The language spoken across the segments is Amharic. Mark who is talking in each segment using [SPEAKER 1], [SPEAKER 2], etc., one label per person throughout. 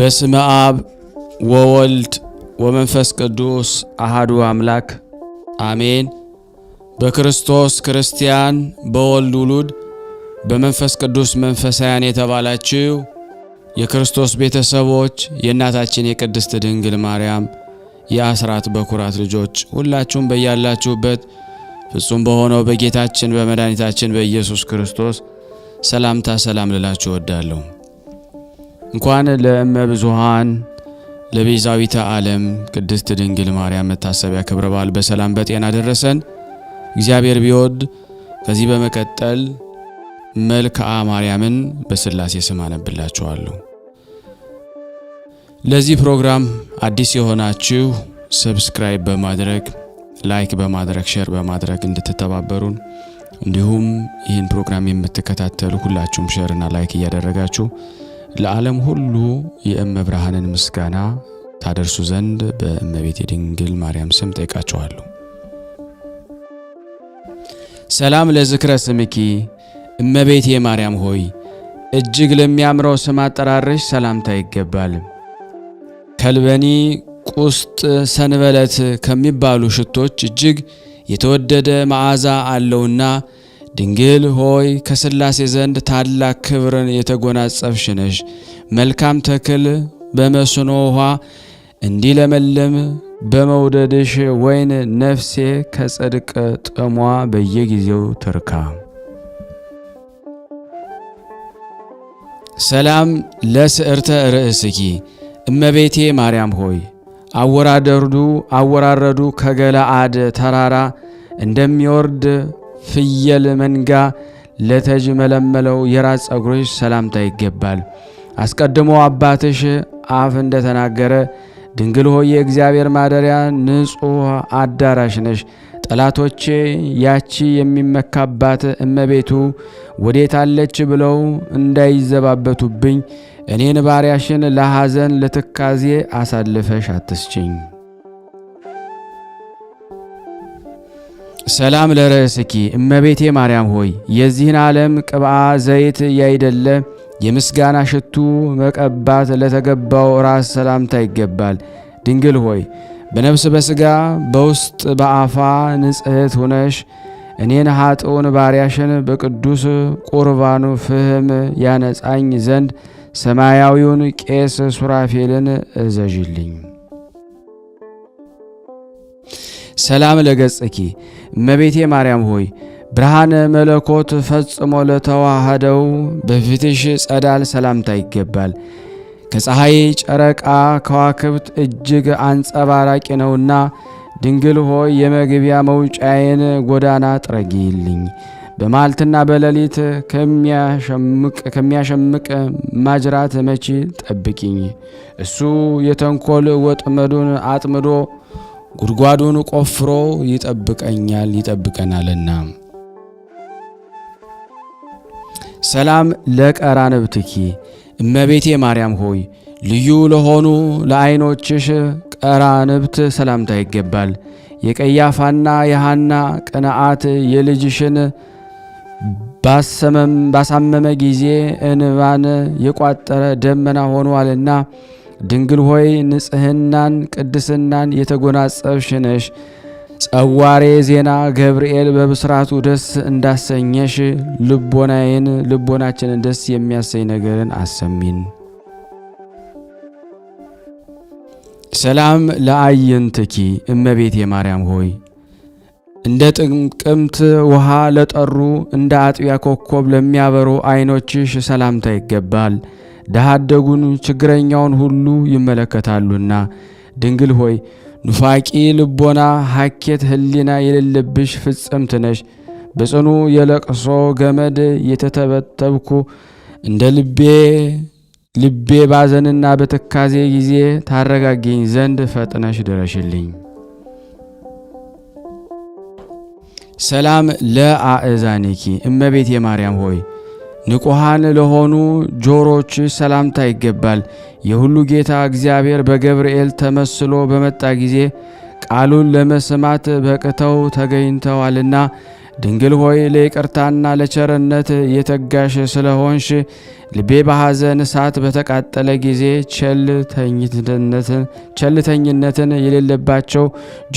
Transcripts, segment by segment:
[SPEAKER 1] በስመ አብ ወወልድ ወመንፈስ ቅዱስ አሐዱ አምላክ አሜን። በክርስቶስ ክርስቲያን በወልድ ውሉድ በመንፈስ ቅዱስ መንፈሳውያን የተባላችሁ የክርስቶስ ቤተሰቦች የእናታችን የቅድስት ድንግል ማርያም የአስራት በኩራት ልጆች ሁላችሁም በያላችሁበት ፍጹም በሆነው በጌታችን በመድኃኒታችን በኢየሱስ ክርስቶስ ሰላምታ ሰላም ልላችሁ እወዳለሁ። እንኳን ለእመ ብዙኃን ለቤዛዊተ ዓለም ቅድስት ድንግል ማርያም መታሰቢያ ክብረ በዓል በሰላም በጤና ደረሰን። እግዚአብሔር ቢወድ ከዚህ በመቀጠል መልክዓ ማርያምን በሥላሴ ስም አነብላችኋለሁ። ለዚህ ፕሮግራም አዲስ የሆናችሁ ሰብስክራይብ በማድረግ ላይክ በማድረግ ሼር በማድረግ እንድትተባበሩን እንዲሁም ይህን ፕሮግራም የምትከታተሉ ሁላችሁም ሼርና ላይክ እያደረጋችሁ ለዓለም ሁሉ የእመብርሃንን ምስጋና ታደርሱ ዘንድ በእመቤቴ ድንግል ማርያም ስም ጠይቃችኋለሁ። ሰላም ለዝክረ ስምኪ እመቤቴ ማርያም ሆይ እጅግ ለሚያምረው ስም አጠራርሽ ሰላምታ ይገባል። ከልበኒ ቁስጥ ሰንበለት ከሚባሉ ሽቶች እጅግ የተወደደ መዓዛ አለውና ድንግል ሆይ ከሥላሴ ዘንድ ታላቅ ክብርን የተጎናጸፍሽ ነሽ። መልካም ተክል በመስኖ ውሃ እንዲለመልም በመውደድሽ ወይን ነፍሴ ከጽድቅ ጥሟ በየጊዜው ትርካ። ሰላም ለስዕርተ ርእስኪ እመቤቴ ማርያም ሆይ አወራረዱ ከገለአድ ተራራ እንደሚወርድ ፍየል መንጋ ለተጅመለመለው የራስ ጸጉርሽ ሰላምታ ይገባል። አስቀድሞ አባትሽ አፍ እንደተናገረ ድንግል ሆይ የእግዚአብሔር ማደሪያ ንጹሕ አዳራሽ ነሽ። ጠላቶቼ ያቺ የሚመካባት እመቤቱ ወዴት አለች ብለው እንዳይዘባበቱብኝ እኔን ባሪያሽን ለሐዘን ለትካዜ አሳልፈሽ አትስጭኝ። ሰላም ለርእስኪ እመቤቴ ማርያም ሆይ የዚህን ዓለም ቅብአ ዘይት ያይደለ የምስጋና ሽቱ መቀባት ለተገባው ራስ ሰላምታ ይገባል። ድንግል ሆይ በነፍስ በሥጋ በውስጥ በአፋ ንጽሕት ሆነሽ እኔን ኃጥኡን ባሪያሽን በቅዱስ ቁርባኑ ፍህም ያነጻኝ ዘንድ ሰማያዊውን ቄስ ሱራፌልን እዘዥልኝ። ሰላም ለገጽኪ እመቤቴ ማርያም ሆይ ብርሃነ መለኮት ፈጽሞ ለተዋህደው በፊትሽ ጸዳል ሰላምታ ይገባል። ከፀሐይ ጨረቃ ከዋክብት እጅግ አንጸባራቂ ነውና ድንግል ሆይ የመግቢያ መውጫዬን ጎዳና ጥረጊልኝ። በማልትና በሌሊት ከሚያሸምቅ ማጅራት መቺ ጠብቂኝ። እሱ የተንኮል ወጥመዱን አጥምዶ ጉድጓዱን ቆፍሮ ይጠብቀናልና። ሰላም ለቀራንብትኪ እመቤቴ ማርያም ሆይ ልዩ ለሆኑ ለዓይኖችሽ ቀራንብት ሰላምታ ይገባል። የቀያፋና የሐና ቅንዓት የልጅሽን ባሳመመ ጊዜ እንባን የቋጠረ ደመና ሆኗልና ድንግል ሆይ ንጽሕናን ቅድስናን የተጎናጸፍሽ ነሽ። ጸዋሬ ዜና ገብርኤል በብስራቱ ደስ እንዳሰኘሽ ልቦናችንን ደስ የሚያሰኝ ነገርን አሰሚን። ሰላም ለአዕይንትኪ እመቤቴ ማርያም ሆይ እንደ ጥቅምት ውሃ ለጠሩ እንደ አጥቢያ ኮከብ ለሚያበሩ ዓይኖችሽ ሰላምታ ይገባል። ድሃ አደጉን ችግረኛውን ሁሉ ይመለከታሉና ድንግል ሆይ ኑፋቂ ልቦና ሐኬት ሕሊና የሌለብሽ ፍጽምት ነሽ። በጽኑ የለቅሶ ገመድ የተተበተብኩ እንደ ልቤ ባዘንና በትካዜ ጊዜ ታረጋጊኝ ዘንድ ፈጥነሽ ድረሽልኝ። ሰላም ለአእዛኒኪ እመቤቴ ማርያም ሆይ ንቁሃን ለሆኑ ጆሮች ሰላምታ ይገባል። የሁሉ ጌታ እግዚአብሔር በገብርኤል ተመስሎ በመጣ ጊዜ ቃሉን ለመስማት በቅተው ተገኝተዋልና ድንግል ሆይ ለይቅርታና ለቸርነት የተጋሽ ስለሆንሽ ልቤ በሐዘን እሳት በተቃጠለ ጊዜ ቸልተኝነትን የሌለባቸው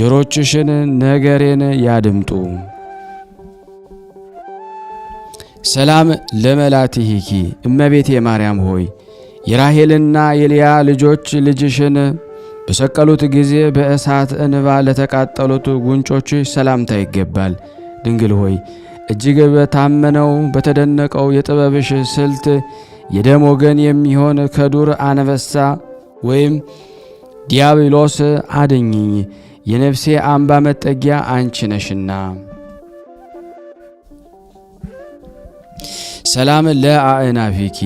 [SPEAKER 1] ጆሮችሽን ነገሬን ያድምጡ። ሰላም ለመላትሂኪ እመቤቴ ማርያም ሆይ የራሔልና የልያ ልጆች ልጅሽን በሰቀሉት ጊዜ በእሳት እንባ ለተቃጠሉት ጉንጮች ሰላምታ ይገባል። ድንግል ሆይ እጅግ በታመነው በተደነቀው የጥበብሽ ስልት የደም ወገን የሚሆን ከዱር አንበሳ ወይም ዲያብሎስ አድኝኝ፣ የነፍሴ አምባ መጠጊያ አንቺ ነሽና። ሰላም ለአእናፊኪ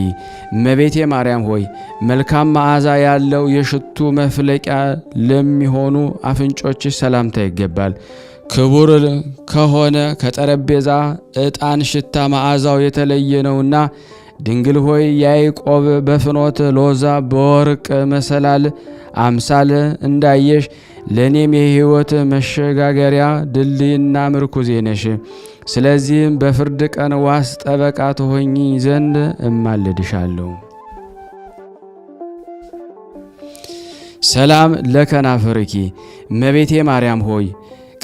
[SPEAKER 1] እመቤቴ ማርያም ሆይ መልካም መዓዛ ያለው የሽቱ መፍለቂያ ለሚሆኑ አፍንጮች ሰላምታ ይገባል። ክቡር ከሆነ ከጠረጴዛ ዕጣን ሽታ መዓዛው የተለየ ነውና ድንግል ሆይ ያዕቆብ በፍኖት ሎዛ በወርቅ መሰላል አምሳል እንዳየሽ ለእኔም የሕይወት መሸጋገሪያ ድልድይና ምርኩዜ ነሽ። ስለዚህም በፍርድ ቀን ዋስ ጠበቃ ትሆኚ ዘንድ እማልድሻለሁ። ሰላም ለከናፍርኪ እመቤቴ ማርያም ሆይ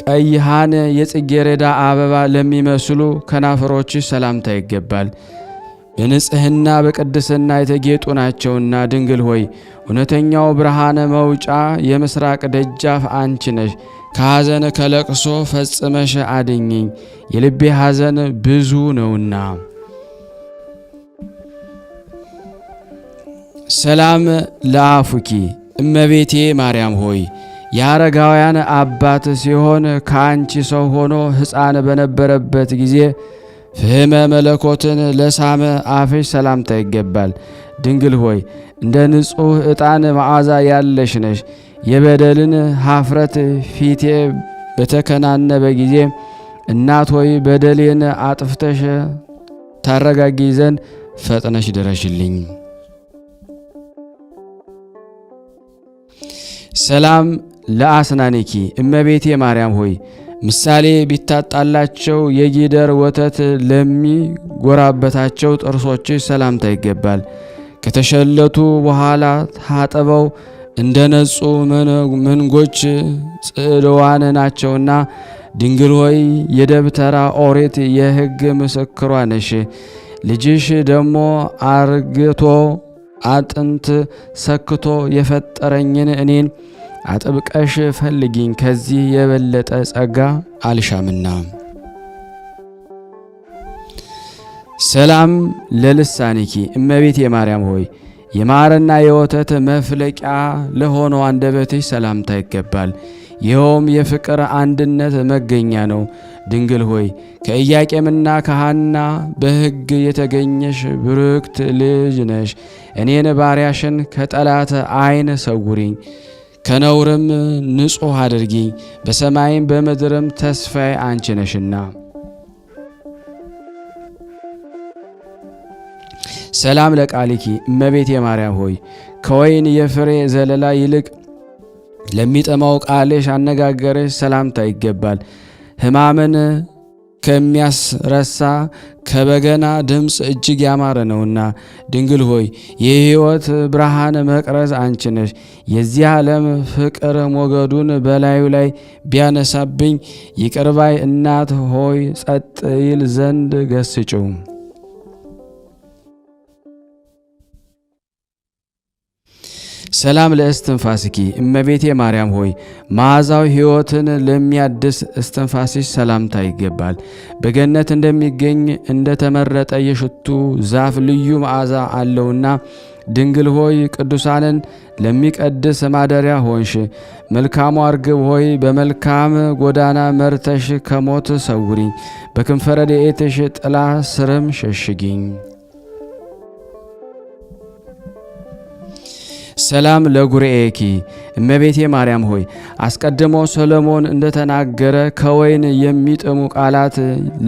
[SPEAKER 1] ቀይሃን የጽጌረዳ አበባ ለሚመስሉ ከናፍሮች ሰላምታ ይገባል። በንጽሕና በቅድስና የተጌጡ ናቸውና ድንግል ሆይ እውነተኛው ብርሃነ መውጫ የምስራቅ ደጃፍ አንቺ ነሽ። ከሐዘን ከለቅሶ ፈጽመሽ አድኝኝ፣ የልቤ ሐዘን ብዙ ነውና። ሰላም ለአፉኪ እመቤቴ ማርያም ሆይ የአረጋውያን አባት ሲሆን ከአንቺ ሰው ሆኖ ሕፃን በነበረበት ጊዜ ፍህመ መለኮትን ለሳመ አፍሽ ሰላምታ ይገባል። ድንግል ሆይ እንደ ንጹሕ ዕጣን መዓዛ ያለሽ ነሽ። የበደልን ኀፍረት ፊቴ በተከናነበ ጊዜ እናት ሆይ በደሌን አጥፍተሽ ታረጋጊ ዘንድ ፈጥነሽ ድረሽልኝ። ሰላም ለአስናኒኪ እመቤቴ ማርያም ሆይ ምሳሌ ቢታጣላቸው የጊደር ወተት ለሚጎራበታቸው ጥርሶች ሰላምታ ይገባል። ከተሸለቱ በኋላ ታጥበው እንደ ነጹ መንጎች ጽዕልዋን ናቸውና ድንግል ሆይ የደብተራ ኦሪት የሕግ ምስክሯ ነሽ። ልጅሽ ደግሞ አርግቶ አጥንት ሰክቶ የፈጠረኝን እኔን አጥብቀሽ ፈልጊኝ፣ ከዚህ የበለጠ ጸጋ አልሻምና። ሰላም ለልሳኒኪ እመቤቴ ማርያም ሆይ የማርና የወተት መፍለቂያ ለሆነው አንደበትሽ ሰላምታ ይገባል። ይኸውም የፍቅር አንድነት መገኛ ነው። ድንግል ሆይ ከኢያቄምና ከሐና በሕግ የተገኘሽ ብርክት ልጅ ነሽ። እኔን ባሪያሽን ከጠላት ዓይን ሰውሪኝ፣ ከነውርም ንጹሕ አድርጊኝ። በሰማይም በምድርም ተስፋዬ አንቺ ነሽና። ሰላም ለቃሊኪ እመቤቴ ማርያም ሆይ ከወይን የፍሬ ዘለላ ይልቅ ለሚጠማው ቃልሽ አነጋገርሽ ሰላምታ ይገባል። ሕማምን ከሚያስረሳ ከበገና ድምፅ እጅግ ያማረ ነውና ድንግል ሆይ የሕይወት ብርሃን መቅረዝ አንቺ ነሽ። የዚህ ዓለም ፍቅር ሞገዱን በላዩ ላይ ቢያነሳብኝ ይቅርባይ እናት ሆይ ጸጥ ይል ዘንድ ገስጭው። ሰላም ለእስትንፋስኪ እመቤቴ ማርያም ሆይ መዓዛው ሕይወትን ለሚያድስ እስትንፋስሽ ሰላምታ ይገባል። በገነት እንደሚገኝ እንደተመረጠ የሽቱ ዛፍ ልዩ መዓዛ አለውና ድንግል ሆይ ቅዱሳንን ለሚቀድስ ማደሪያ ሆንሽ። መልካሟ እርግብ ሆይ በመልካም ጎዳና መርተሽ ከሞት ሰውሪኝ፣ በክንፈ ረድኤትሽ ጥላ ስርም ሸሽጊኝ። ሰላም ለጉርኤኪ እመቤቴ ማርያም ሆይ አስቀድሞ ሰሎሞን እንደተናገረ ከወይን የሚጥሙ ቃላት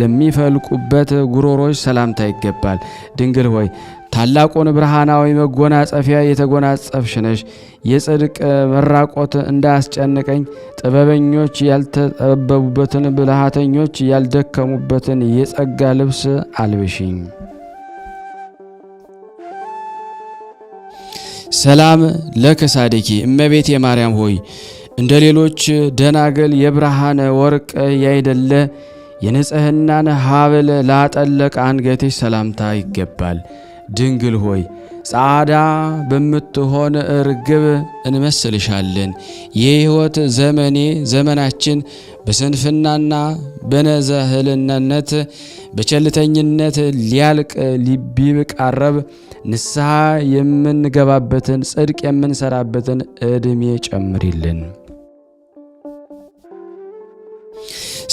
[SPEAKER 1] ለሚፈልቁበት ጉሮሮች ሰላምታ ይገባል። ድንግል ሆይ ታላቁን ብርሃናዊ መጎናጸፊያ የተጎናጸፍሽ ነሽ። የጽድቅ መራቆት እንዳያስጨንቀኝ ጥበበኞች ያልተጠበቡበትን ብልሃተኞች ያልደከሙበትን የጸጋ ልብስ አልብሽኝ። ሰላም ለከሳድኪ እመቤቴ ማርያም ሆይ እንደ ሌሎች ደናግል የብርሃን ወርቅ ያይደለ የንጽህናን ሀብል ላጠለቀ አንገትሽ ሰላምታ ይገባል። ድንግል ሆይ ጻዕዳ በምትሆን እርግብ እንመስልሻለን። የሕይወት ዘመናችን በስንፍናና በነዘህልነት በቸልተኝነት ሊያልቅ ቢቃረብ ንስሐ የምንገባበትን ጽድቅ የምንሰራበትን ዕድሜ ጨምሪልን።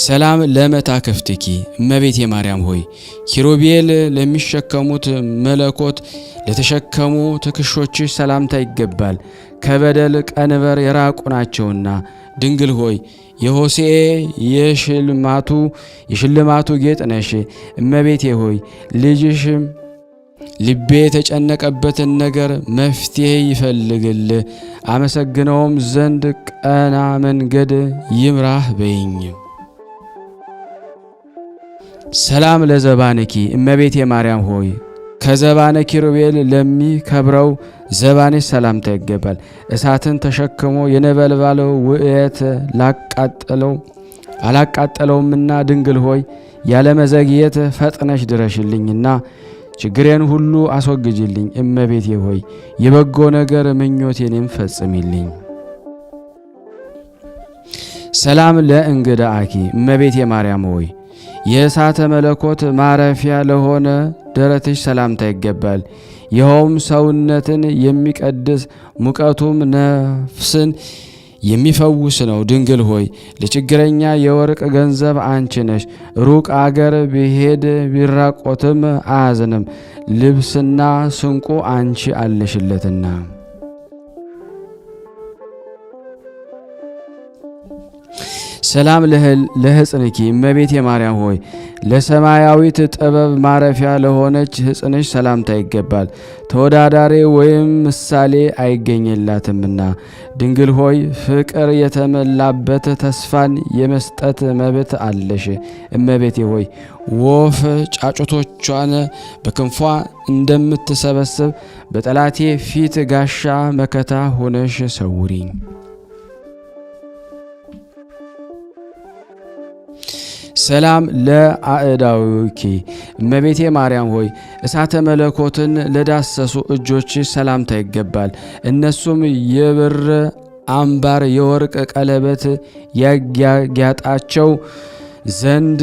[SPEAKER 1] ሰላም ለመታከፍትኪ እመቤቴ ማርያም ሆይ ኪሩቤል ለሚሸከሙት መለኮት ለተሸከሙ ትከሻዎችሽ ሰላምታ ይገባል፣ ከበደል ቀንበር የራቁ ናቸውና። ድንግል ሆይ የሆሴዕ የሽልማቱ ጌጥ ነሽ። እመቤቴ ሆይ ልጅሽ ልቤ የተጨነቀበትን ነገር መፍትሄ ይፈልግል፣ አመሰግነውም ዘንድ ቀና መንገድ ይምራህ በይኝ። ሰላም ለዘባንኪ እመቤቴ ማርያም ሆይ ከዘባነ ኪሩቤል ለሚከብረው ዘባንሽ ሰላምታ ይገባል። እሳትን ተሸክሞ የነበልባል ውእየት አላቃጠለውምና ድንግል ሆይ ያለመዘግየት ፈጥነሽ ድረሽልኝና ችግሬን ሁሉ አስወግጅልኝ። እመቤቴ ሆይ የበጎ ነገር ምኞቴንም ፈጽሚልኝ። ሰላም ለእንግዳአኪ እመቤቴ ማርያም ሆይ የእሳተ መለኮት ማረፊያ ለሆነ ደረትሽ ሰላምታ ይገባል። ይኸውም ሰውነትን የሚቀድስ ሙቀቱም ነፍስን የሚፈውስ ነው። ድንግል ሆይ ለችግረኛ የወርቅ ገንዘብ አንቺ ነሽ። ሩቅ አገር ቢሄድ ቢራቆትም አያዝንም፣ ልብስና ስንቁ አንቺ አለሽለትና። ሰላም ለሕፅንኪ እመቤቴ ማርያም ሆይ ለሰማያዊት ጥበብ ማረፊያ ለሆነች ሕፅንሽ ሰላምታ ይገባል፣ ተወዳዳሪ ወይም ምሳሌ አይገኝላትምና። ድንግል ሆይ ፍቅር የተመላበት ተስፋን የመስጠት መብት አለሽ። እመቤቴ ሆይ ወፍ ጫጩቶቿን በክንፏ እንደምትሰበስብ በጠላቴ ፊት ጋሻ መከታ ሆነሽ ሰውሪኝ። ሰላም ለአእዳዊኪ እመቤቴ ማርያም ሆይ እሳተ መለኮትን ለዳሰሱ እጆች ሰላምታ ይገባል። እነሱም የብር አምባር የወርቅ ቀለበት ያጊያጣቸው ዘንድ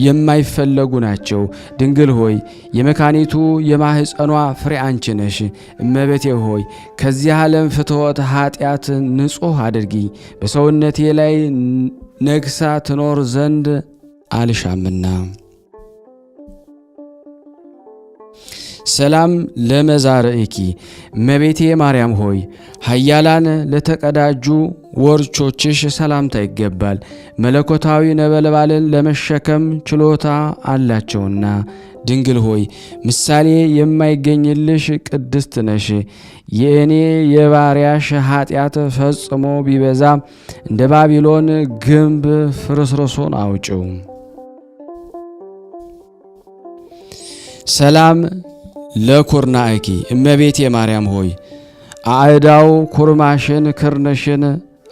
[SPEAKER 1] የማይፈለጉ ናቸው። ድንግል ሆይ የመካኒቱ የማህፀኗ ፍሬ አንቺ ነሽ። እመቤቴ ሆይ ከዚህ ዓለም ፍትወት ኃጢአት ንጹሕ አድርጊኝ፣ በሰውነቴ ላይ ነግሳ ትኖር ዘንድ አልሻምና። ሰላም ለመዛርኢኪ እመቤቴ ማርያም ሆይ ኃያላን ለተቀዳጁ ወርቾችሽ ሰላምታ ይገባል፣ መለኮታዊ ነበልባልን ለመሸከም ችሎታ አላቸውና። ድንግል ሆይ ምሳሌ የማይገኝልሽ ቅድስት ነሽ። የእኔ የባሪያሽ ኃጢአት ፈጽሞ ቢበዛ እንደ ባቢሎን ግንብ ፍርስርሱን አውጭው። ሰላም ለኩርናእኪ እመቤቴ ማርያም ሆይ አዕዳው ኩርማሽን ክርንሽን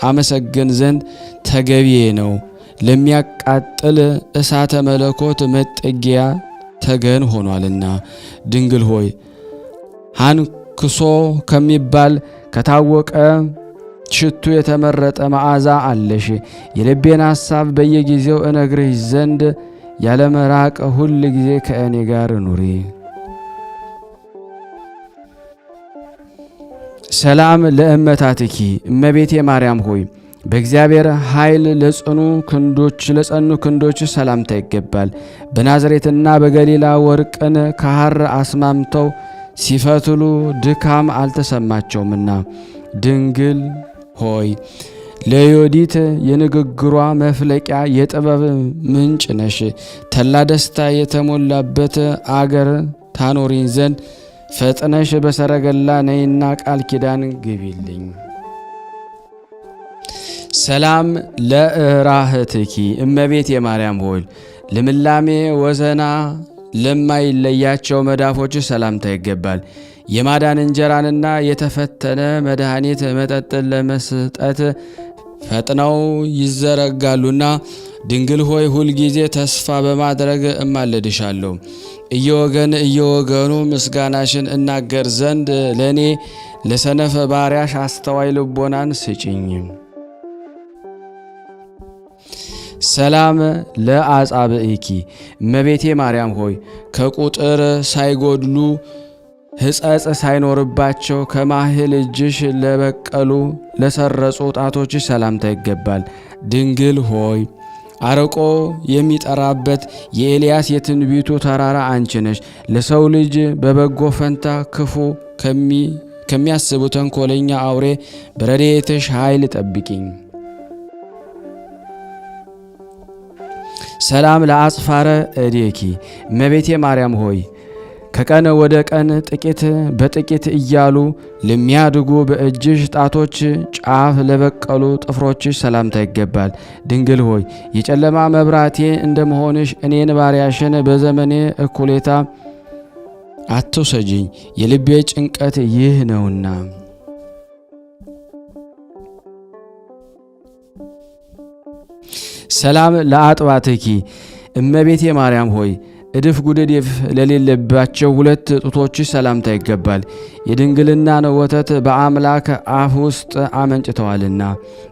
[SPEAKER 1] አመሰግን ዘንድ ተገቢዬ ነው። ለሚያቃጥል እሳተ መለኮት መጠጊያ ተገን ሆኗልና። ድንግል ሆይ ሃንክሶ ከሚባል ከታወቀ ሽቱ የተመረጠ መዓዛ አለሽ። የልቤን ሐሳብ በየጊዜው እነግርሽ ዘንድ ያለመራቅ ሁል ጊዜ ከእኔ ጋር ኑሪ። ሰላም ለእመታትኪ እመቤቴ ማርያም ሆይ በእግዚአብሔር ኃይል ለጸኑ ክንዶች ሰላምታ ይገባል። በናዝሬትና በገሊላ ወርቅን ከሐር አስማምተው ሲፈትሉ ድካም አልተሰማቸውምና። ድንግል ሆይ ለዮዲት የንግግሯ መፍለቂያ የጥበብ ምንጭ ነሽ። ተላ ደስታ የተሞላበት አገር ታኖሪኝ ዘንድ ፈጥነሽ በሰረገላ ነይና ቃል ኪዳን ግቢልኝ። ሰላም ለእራህትኪ እመቤቴ ማርያም ሆይ ልምላሜ ወዘና ለማይለያቸው መዳፎች ሰላምታ ይገባል። የማዳን እንጀራንና የተፈተነ መድኃኒት መጠጥን ለመስጠት ፈጥነው ይዘረጋሉና ድንግል ሆይ ሁልጊዜ ተስፋ በማድረግ እማልድሻለሁ። እየወገኑ ምስጋናሽን እናገር ዘንድ ለእኔ ለሰነፈ ባሪያሽ አስተዋይ ልቦናን ስጭኝ። ሰላም ለአጻብእኪ እመቤቴ ማርያም ሆይ ከቁጥር ሳይጎድሉ ሕጸጽ ሳይኖርባቸው ከማህል እጅሽ ለበቀሉ ለሰረጹ ጣቶችሽ ሰላምታ ይገባል። ድንግል ሆይ አርቆ የሚጠራበት የኤልያስ የትንቢቱ ተራራ አንቺ ነሽ። ለሰው ልጅ በበጎ ፈንታ ክፉ ከሚያስቡ ተንኮለኛ አውሬ በረድኤትሽ ኃይል ጠብቂኝ። ሰላም ለአጽፋረ እዴኪ እመቤቴ ማርያም ሆይ ከቀን ወደ ቀን ጥቂት በጥቂት እያሉ ለሚያድጉ በእጅሽ ጣቶች ጫፍ ለበቀሉ ጥፍሮችሽ ሰላምታ ይገባል። ድንግል ሆይ የጨለማ መብራቴ እንደመሆንሽ እኔን ባሪያሽን በዘመኔ እኩሌታ አትውሰጂኝ፣ የልቤ ጭንቀት ይህ ነውና። ሰላም ለአጥባትኪ እመቤቴ ማርያም ሆይ እድፍ ጉድድፍ ለሌለባቸው ሁለት ጡቶችሽ ሰላምታ ይገባል። የድንግልናን ወተት በአምላክ አፍ ውስጥ አመንጭተዋልና።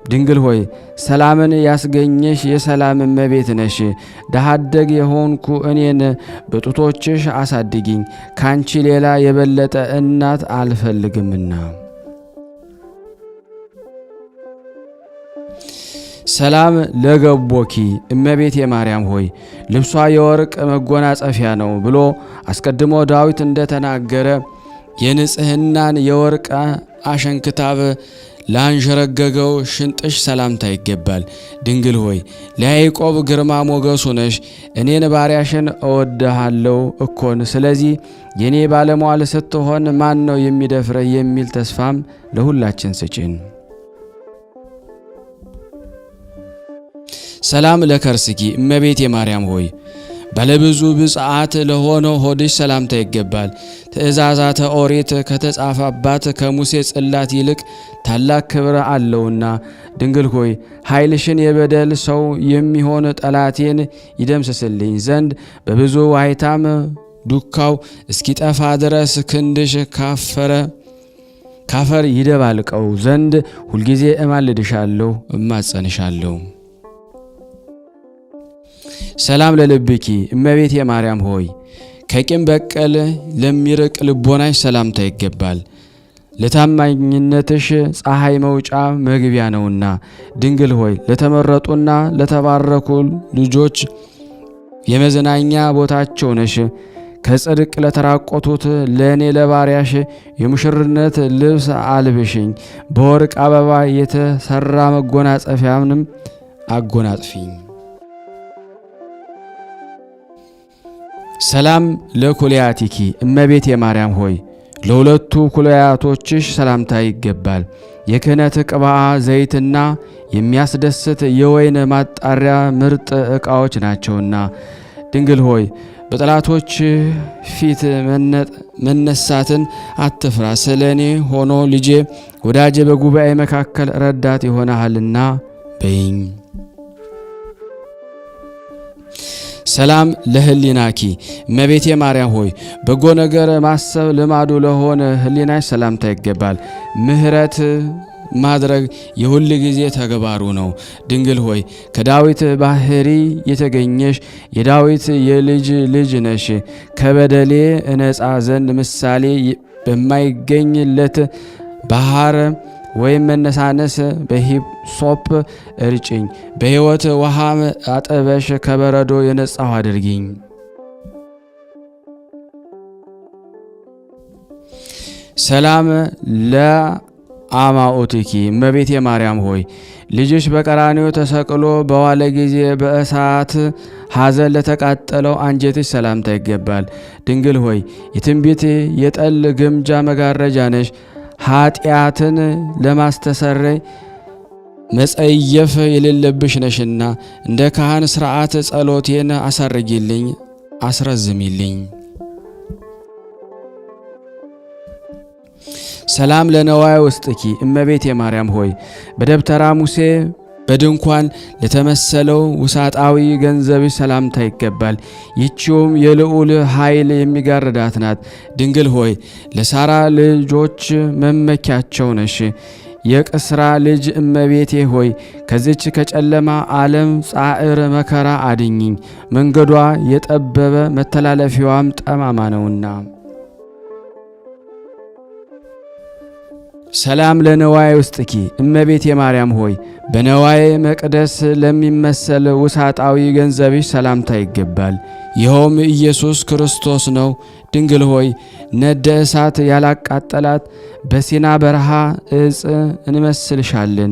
[SPEAKER 1] ድንግል ሆይ ሰላምን ያስገኘሽ የሰላም እመቤት ነሽ። ድሃ አደግ የሆንኩ እኔን በጡቶችሽ አሳድጊኝ፣ ካንቺ ሌላ የበለጠ እናት አልፈልግምና። ሰላም ለገቦኪ እመቤቴ ማርያም ሆይ ልብሷ የወርቅ መጎናጸፊያ ነው ብሎ አስቀድሞ ዳዊት እንደተናገረ የንጽህናን የወርቅ አሸንክታብ ላንዠረገገው ሽንጥሽ ሰላምታ ይገባል። ድንግል ሆይ ለያዕቆብ ግርማ ሞገሱ ነሽ። እኔን ባሪያሽን እወድሃለሁ እኮን፣ ስለዚህ የኔ ባለሟል ስትሆን ማን ነው የሚደፍረህ የሚል ተስፋም ለሁላችን ስጭን። ሰላም ለከርስኪ እመቤቴ ማርያም ሆይ ባለብዙ ብፅዓት ለሆነው ሆድሽ ሰላምታ ይገባል። ትእዛዛተ ኦሪት ከተጻፈባት ከሙሴ ጽላት ይልቅ ታላቅ ክብር አለውና። ድንግል ሆይ ኃይልሽን የበደል ሰው የሚሆን ጠላቴን ይደምስስልኝ ዘንድ በብዙ ዋይታም ዱካው እስኪጠፋ ድረስ ክንድሽ ካፈር ይደባልቀው ዘንድ ሁልጊዜ እማልድሻለሁ እማጸንሻለሁ። ሰላም ለልብኪ እመቤቴ ማርያም ሆይ ከቂም በቀል ለሚርቅ ልቦናሽ ሰላምታ ይገባል። ለታማኝነትሽ ፀሐይ መውጫ መግቢያ ነውና። ድንግል ሆይ ለተመረጡና ለተባረኩ ልጆች የመዝናኛ ቦታቸው ነሽ። ከጽድቅ ለተራቆቱት ለእኔ ለባሪያሽ የሙሽርነት ልብስ አልብሽኝ፣ በወርቅ አበባ የተሰራ መጎናጸፊያንም አጎናጽፊኝ። ሰላም ለኩልያቲኪ እመቤቴ ማርያም ሆይ ለሁለቱ ኩልያቶችሽ ሰላምታ ይገባል። የክህነት ቅብአ ዘይትና የሚያስደስት የወይን ማጣሪያ ምርጥ ዕቃዎች ናቸውና። ድንግል ሆይ በጠላቶች ፊት መነሳትን አትፍራ። ስለ እኔ ሆኖ ልጄ ወዳጄ በጉባኤ መካከል ረዳት ይሆናልና በይኝ። ሰላም ለህሊናኪ እመቤቴ ማርያም ሆይ በጎ ነገር ማሰብ ልማዱ ለሆነ ህሊናሽ ሰላምታ ይገባል። ምሕረት ማድረግ የሁል ጊዜ ተግባሩ ነው። ድንግል ሆይ ከዳዊት ባህሪ የተገኘሽ የዳዊት የልጅ ልጅ ነሽ። ከበደሌ እነጻ ዘንድ ምሳሌ በማይገኝለት ባህር ወይም መነሳነስ በሂሶጵ እርጭኝ፣ በሕይወት ውሃም አጠበሽ ከበረዶ የነጻሁ አድርጊኝ። ሰላም አማኦትኪ እመቤቴ ማርያም ሆይ ልጅሽ በቀራንዮ ተሰቅሎ በዋለ ጊዜ በእሳት ሐዘን ለተቃጠለው አንጀትሽ ሰላምታ ይገባል። ድንግል ሆይ የትንቢት የጠል ግምጃ መጋረጃ ነሽ። ኃጢአትን ለማስተሰረይ መጸየፍ የሌለብሽ ነሽና እንደ ካህን ሥርዓት ጸሎቴን አሳርጊልኝ አስረዝሚልኝ። ሰላም ለነዋይ ውስጥኪ እመቤቴ ማርያም ሆይ በደብተራ ሙሴ በድንኳን ለተመሰለው ውሳጣዊ ገንዘብሽ ሰላምታ ይገባል። ይቺውም የልዑል ኃይል የሚጋርዳት ናት። ድንግል ሆይ ለሳራ ልጆች መመኪያቸው ነሽ። የቅስራ ልጅ እመቤቴ ሆይ ከዚች ከጨለማ ዓለም ጻዕር መከራ አድኝኝ። መንገዷ የጠበበ መተላለፊያዋም ጠማማ ነውና። ሰላም ለነዋይ ውስጥኪ እመቤቴ ማርያም ሆይ በነዋይ መቅደስ ለሚመሰል ውሳጣዊ ገንዘብሽ ሰላምታ ይገባል። ይኸውም ኢየሱስ ክርስቶስ ነው። ድንግል ሆይ ነደ እሳት ያላቃጠላት በሲና በረሃ እጽ እንመስልሻለን።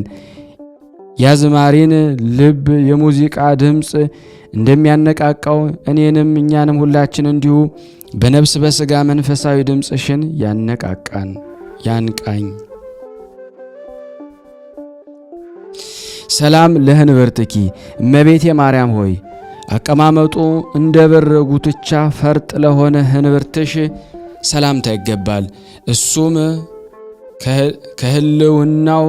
[SPEAKER 1] ያዝማሪን ልብ የሙዚቃ ድምፅ እንደሚያነቃቃው እኔንም እኛንም ሁላችን እንዲሁ በነፍስ በሥጋ መንፈሳዊ ድምፅሽን ያንቃኝ። ሰላም ለህንብርትኪ እመቤቴ ማርያም ሆይ አቀማመጡ እንደ ብር ጉትቻ ፈርጥ ለሆነ ህንብርትሽ ሰላምታ ይገባል። እሱም ከህልውናው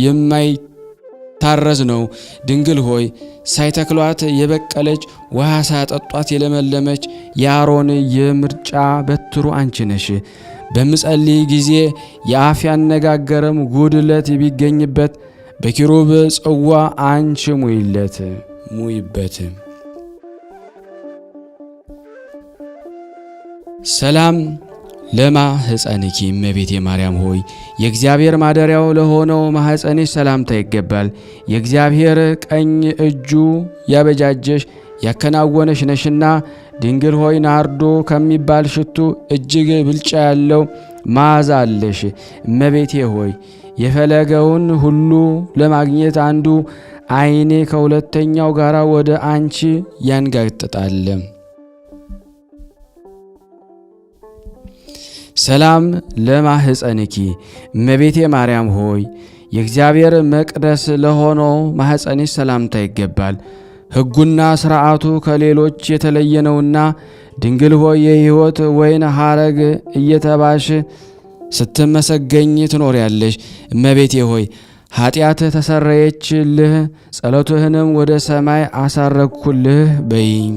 [SPEAKER 1] የማይታረዝ ነው። ድንግል ሆይ ሳይተክሏት የበቀለች ውሃ ሳያጠጧት የለመለመች የአሮን የምርጫ በትሩ አንቺ ነሽ። በምጸልይ ጊዜ የአፍ ያነጋገርም ጉድለት ቢገኝበት በኪሩብ ጽዋ አንቺ ሙይበት። ሰላም ለማህፀንኪ እመቤቴ ማርያም ሆይ የእግዚአብሔር ማደሪያው ለሆነው ማህፀንሽ ሰላምታ ይገባል። የእግዚአብሔር ቀኝ እጁ ያበጃጀሽ ያከናወነሽ ነሽና ድንግል ሆይ ናርዶ ከሚባል ሽቱ እጅግ ብልጫ ያለው መዓዛ አለሽ። እመቤቴ ሆይ የፈለገውን ሁሉ ለማግኘት አንዱ ዓይኔ ከሁለተኛው ጋር ወደ አንቺ ያንጋጥጣል። ሰላም ለማህፀንኪ እመቤቴ ማርያም ሆይ የእግዚአብሔር መቅደስ ለሆነው ማህፀንሽ ሰላምታ ይገባል። ሕጉና ሥርዓቱ ከሌሎች የተለየ ነውና ድንግል ሆይ የሕይወት ወይን ሐረግ እየተባሽ ስትመሰገኝ ትኖሪያለሽ። እመቤቴ ሆይ ኃጢአት ተሰረየችልህ፣ ጸሎትህንም ወደ ሰማይ አሳረግኩልህ በይኝ።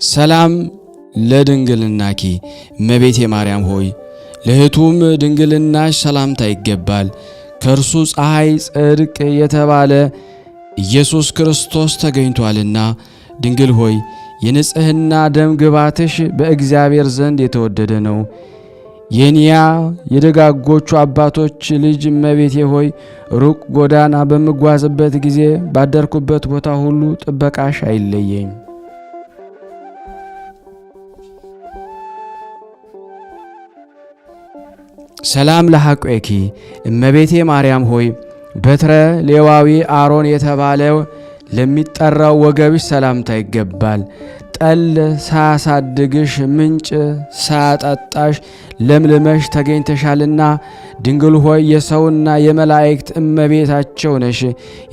[SPEAKER 1] ሰላም ለድንግልናኪ እመቤቴ ማርያም ሆይ ለሕቱም ድንግልናሽ ሰላምታ ይገባል። ከእርሱ ፀሐይ ጽድቅ የተባለ ኢየሱስ ክርስቶስ ተገኝቷልና ድንግል ሆይ የንጽሕና ደም ግባትሽ በእግዚአብሔር ዘንድ የተወደደ ነው። የኒያ የደጋጎቹ አባቶች ልጅ እመቤቴ ሆይ ሩቅ ጎዳና በምጓዝበት ጊዜ ባደርኩበት ቦታ ሁሉ ጥበቃሽ አይለየኝ። ሰላም ለሐቆኪ እመቤቴ ማርያም ሆይ በትረ ሌዋዊ አሮን የተባለው ለሚጠራው ወገብሽ ሰላምታ ይገባል። ጠል ሳያሳድግሽ ምንጭ ሳያጠጣሽ ለምልመሽ ተገኝተሻልና ድንግል ሆይ የሰውና የመላእክት እመቤታቸው ነሽ።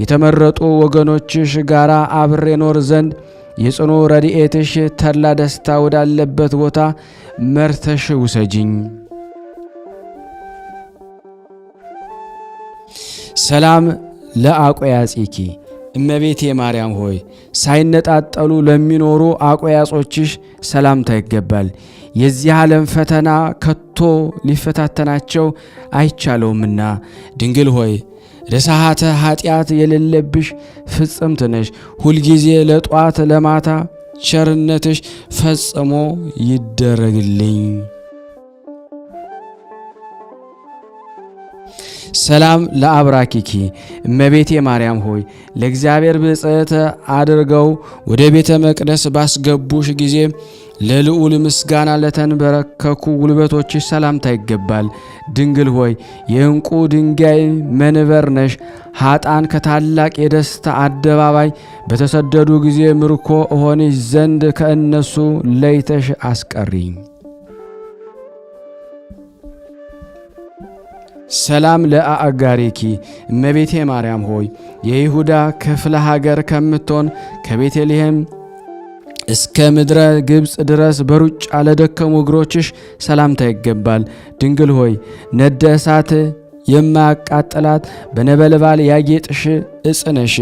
[SPEAKER 1] የተመረጡ ወገኖችሽ ጋራ አብሬ ኖር ዘንድ የጽኑ ረድኤትሽ ተድላ ደስታ ወዳለበት ቦታ መርተሽ ውሰጂኝ። ሰላም ለአቆያጺኪ እመቤቴ ማርያም ሆይ ሳይነጣጠሉ ለሚኖሩ አቆያጾችሽ ሰላምታ ይገባል። የዚህ ዓለም ፈተና ከቶ ሊፈታተናቸው አይቻለውምና ድንግል ሆይ ርሳሃተ ኃጢአት የሌለብሽ ፍጽምት ነሽ። ሁልጊዜ ለጧት ለማታ ቸርነትሽ ፈጽሞ ይደረግልኝ። ሰላም ለአብራኪኪ እመቤቴ ማርያም ሆይ ለእግዚአብሔር ብጽዕት አድርገው ወደ ቤተ መቅደስ ባስገቡሽ ጊዜ ለልዑል ምስጋና ለተንበረከኩ ጉልበቶችሽ ሰላምታ ይገባል። ድንግል ሆይ የዕንቁ ድንጋይ መንበር ነሽ። ኃጣን ከታላቅ የደስታ አደባባይ በተሰደዱ ጊዜ ምርኮ እሆንሽ ዘንድ ከእነሱ ለይተሽ አስቀሪኝ። ሰላም ለአጋሪኪ እመቤቴ ማርያም ሆይ የይሁዳ ክፍለ ሀገር ከምትሆን ከቤተልሔም እስከ ምድረ ግብጽ ድረስ በሩጫ ለደከሙ እግሮችሽ ሰላምታ ይገባል። ድንግል ሆይ ነደ እሳት የማያቃጥላት በነበልባል ያጌጥሽ ዕፅ ነሽ።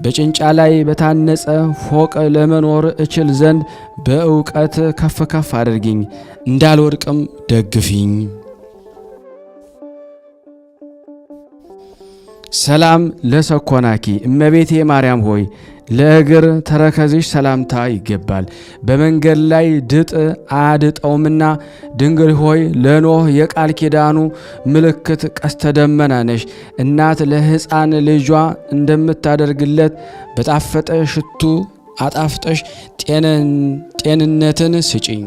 [SPEAKER 1] በጭንጫ ላይ በታነጸ ፎቅ ለመኖር እችል ዘንድ በእውቀት ከፍ ከፍ አድርጊኝ፣ እንዳልወድቅም ደግፊኝ። ሰላም ለሰኮናኪ እመቤቴ ማርያም ሆይ ለእግር ተረከዝሽ ሰላምታ ይገባል። በመንገድ ላይ ድጥ አያድጠውምና ድንግል ሆይ ለኖህ የቃል ኪዳኑ ምልክት ቀስተ ደመና ነሽ። እናት ለሕፃን ልጇ እንደምታደርግለት በጣፈጠ ሽቱ አጣፍጠሽ ጤንነትን ስጪኝ።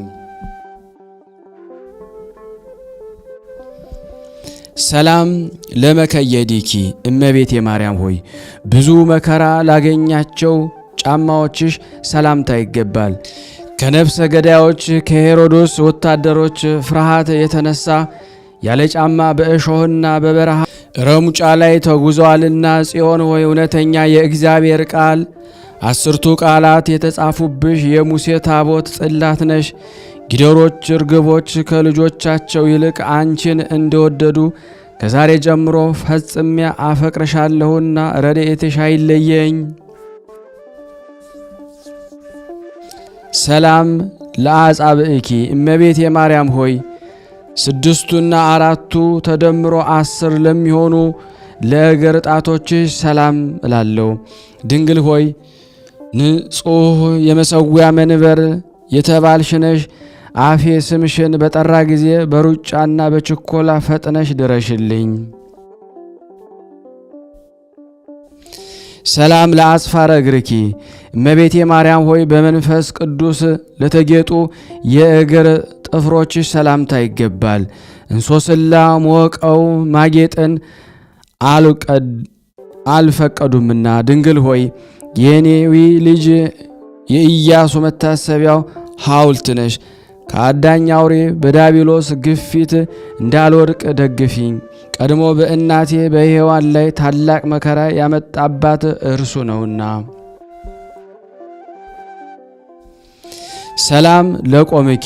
[SPEAKER 1] ሰላም ለመከየዲኪ እመቤቴ ማርያም ሆይ ብዙ መከራ ላገኛቸው ጫማዎችሽ ሰላምታ ይገባል። ከነፍሰ ገዳዮች ከሄሮዶስ ወታደሮች ፍርሃት የተነሳ ያለ ጫማ በእሾህና በበረሃ ረሙጫ ላይ ተጉዘዋልና ጽዮን ሆይ እውነተኛ የእግዚአብሔር ቃል 10ቱ ቃላት የተጻፉብሽ የሙሴ ታቦት ጽላት ነሽ። ጊደሮች እርግቦች ከልጆቻቸው ይልቅ አንቺን እንደወደዱ ከዛሬ ጀምሮ ፈጽሜ አፈቅርሻለሁና ረድኤትሽ አይለየኝ። ሰላም ለአጻብዕኪ እመቤቴ ማርያም ሆይ 6ቱና 4ቱ ተደምሮ 10 ለሚሆኑ ለእግር ጣቶችሽ ሰላም እላለሁ። ድንግል ሆይ ንጹሕ የመሠዊያ መንበር የተባልሽ ነሽ። አፌ ስምሽን በጠራ ጊዜ በሩጫና በችኮላ ፈጥነሽ ድረሽልኝ። ሰላም ለአጽፋረ እግርኪ እመቤቴ ማርያም ሆይ በመንፈስ ቅዱስ ለተጌጡ የእግር ጥፍሮችሽ ሰላምታ ይገባል። እንሶስላ ሞቀው ማጌጥን አልፈቀዱምና ድንግል ሆይ የኔዊ ልጅ የኢያሱ መታሰቢያው ሐውልት ነሽ። ከአዳኝ አውሬ በዳቢሎስ ግፊት እንዳልወድቅ ደግፊኝ። ቀድሞ በእናቴ በሔዋን ላይ ታላቅ መከራ ያመጣባት እርሱ ነውና። ሰላም ለቆምኪ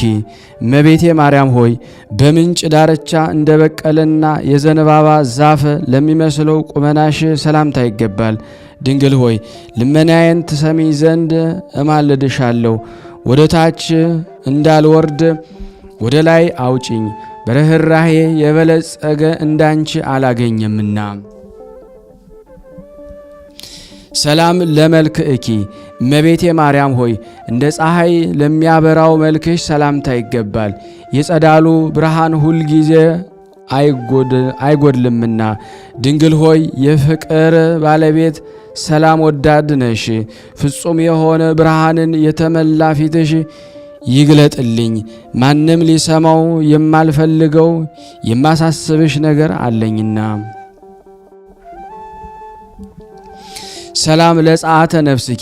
[SPEAKER 1] እመቤቴ ማርያም ሆይ በምንጭ ዳርቻ እንደ በቀለና የዘንባባ ዛፍ ለሚመስለው ቁመናሽ ሰላምታ ይገባል። ድንግል ሆይ ልመናዬን ትሰሚ ዘንድ እማልድሻለሁ። ወደ ታች እንዳልወርድ ወደ ላይ አውጪኝ፣ በርኅራኄ የበለጸገ እንዳንቺ አላገኘምና። ሰላም ለመልክእኪ እመቤቴ ማርያም ሆይ እንደ ፀሐይ ለሚያበራው መልክሽ ሰላምታ ይገባል። የጸዳሉ ብርሃን ሁልጊዜ አይጎድልምና ድንግል ሆይ የፍቅር ባለቤት ሰላም ወዳድ ነሽ። ፍጹም የሆነ ብርሃንን የተመላ ፊትሽ ይግለጥልኝ። ማንም ሊሰማው የማልፈልገው የማሳስብሽ ነገር አለኝና። ሰላም ለጸአተ ነፍስኪ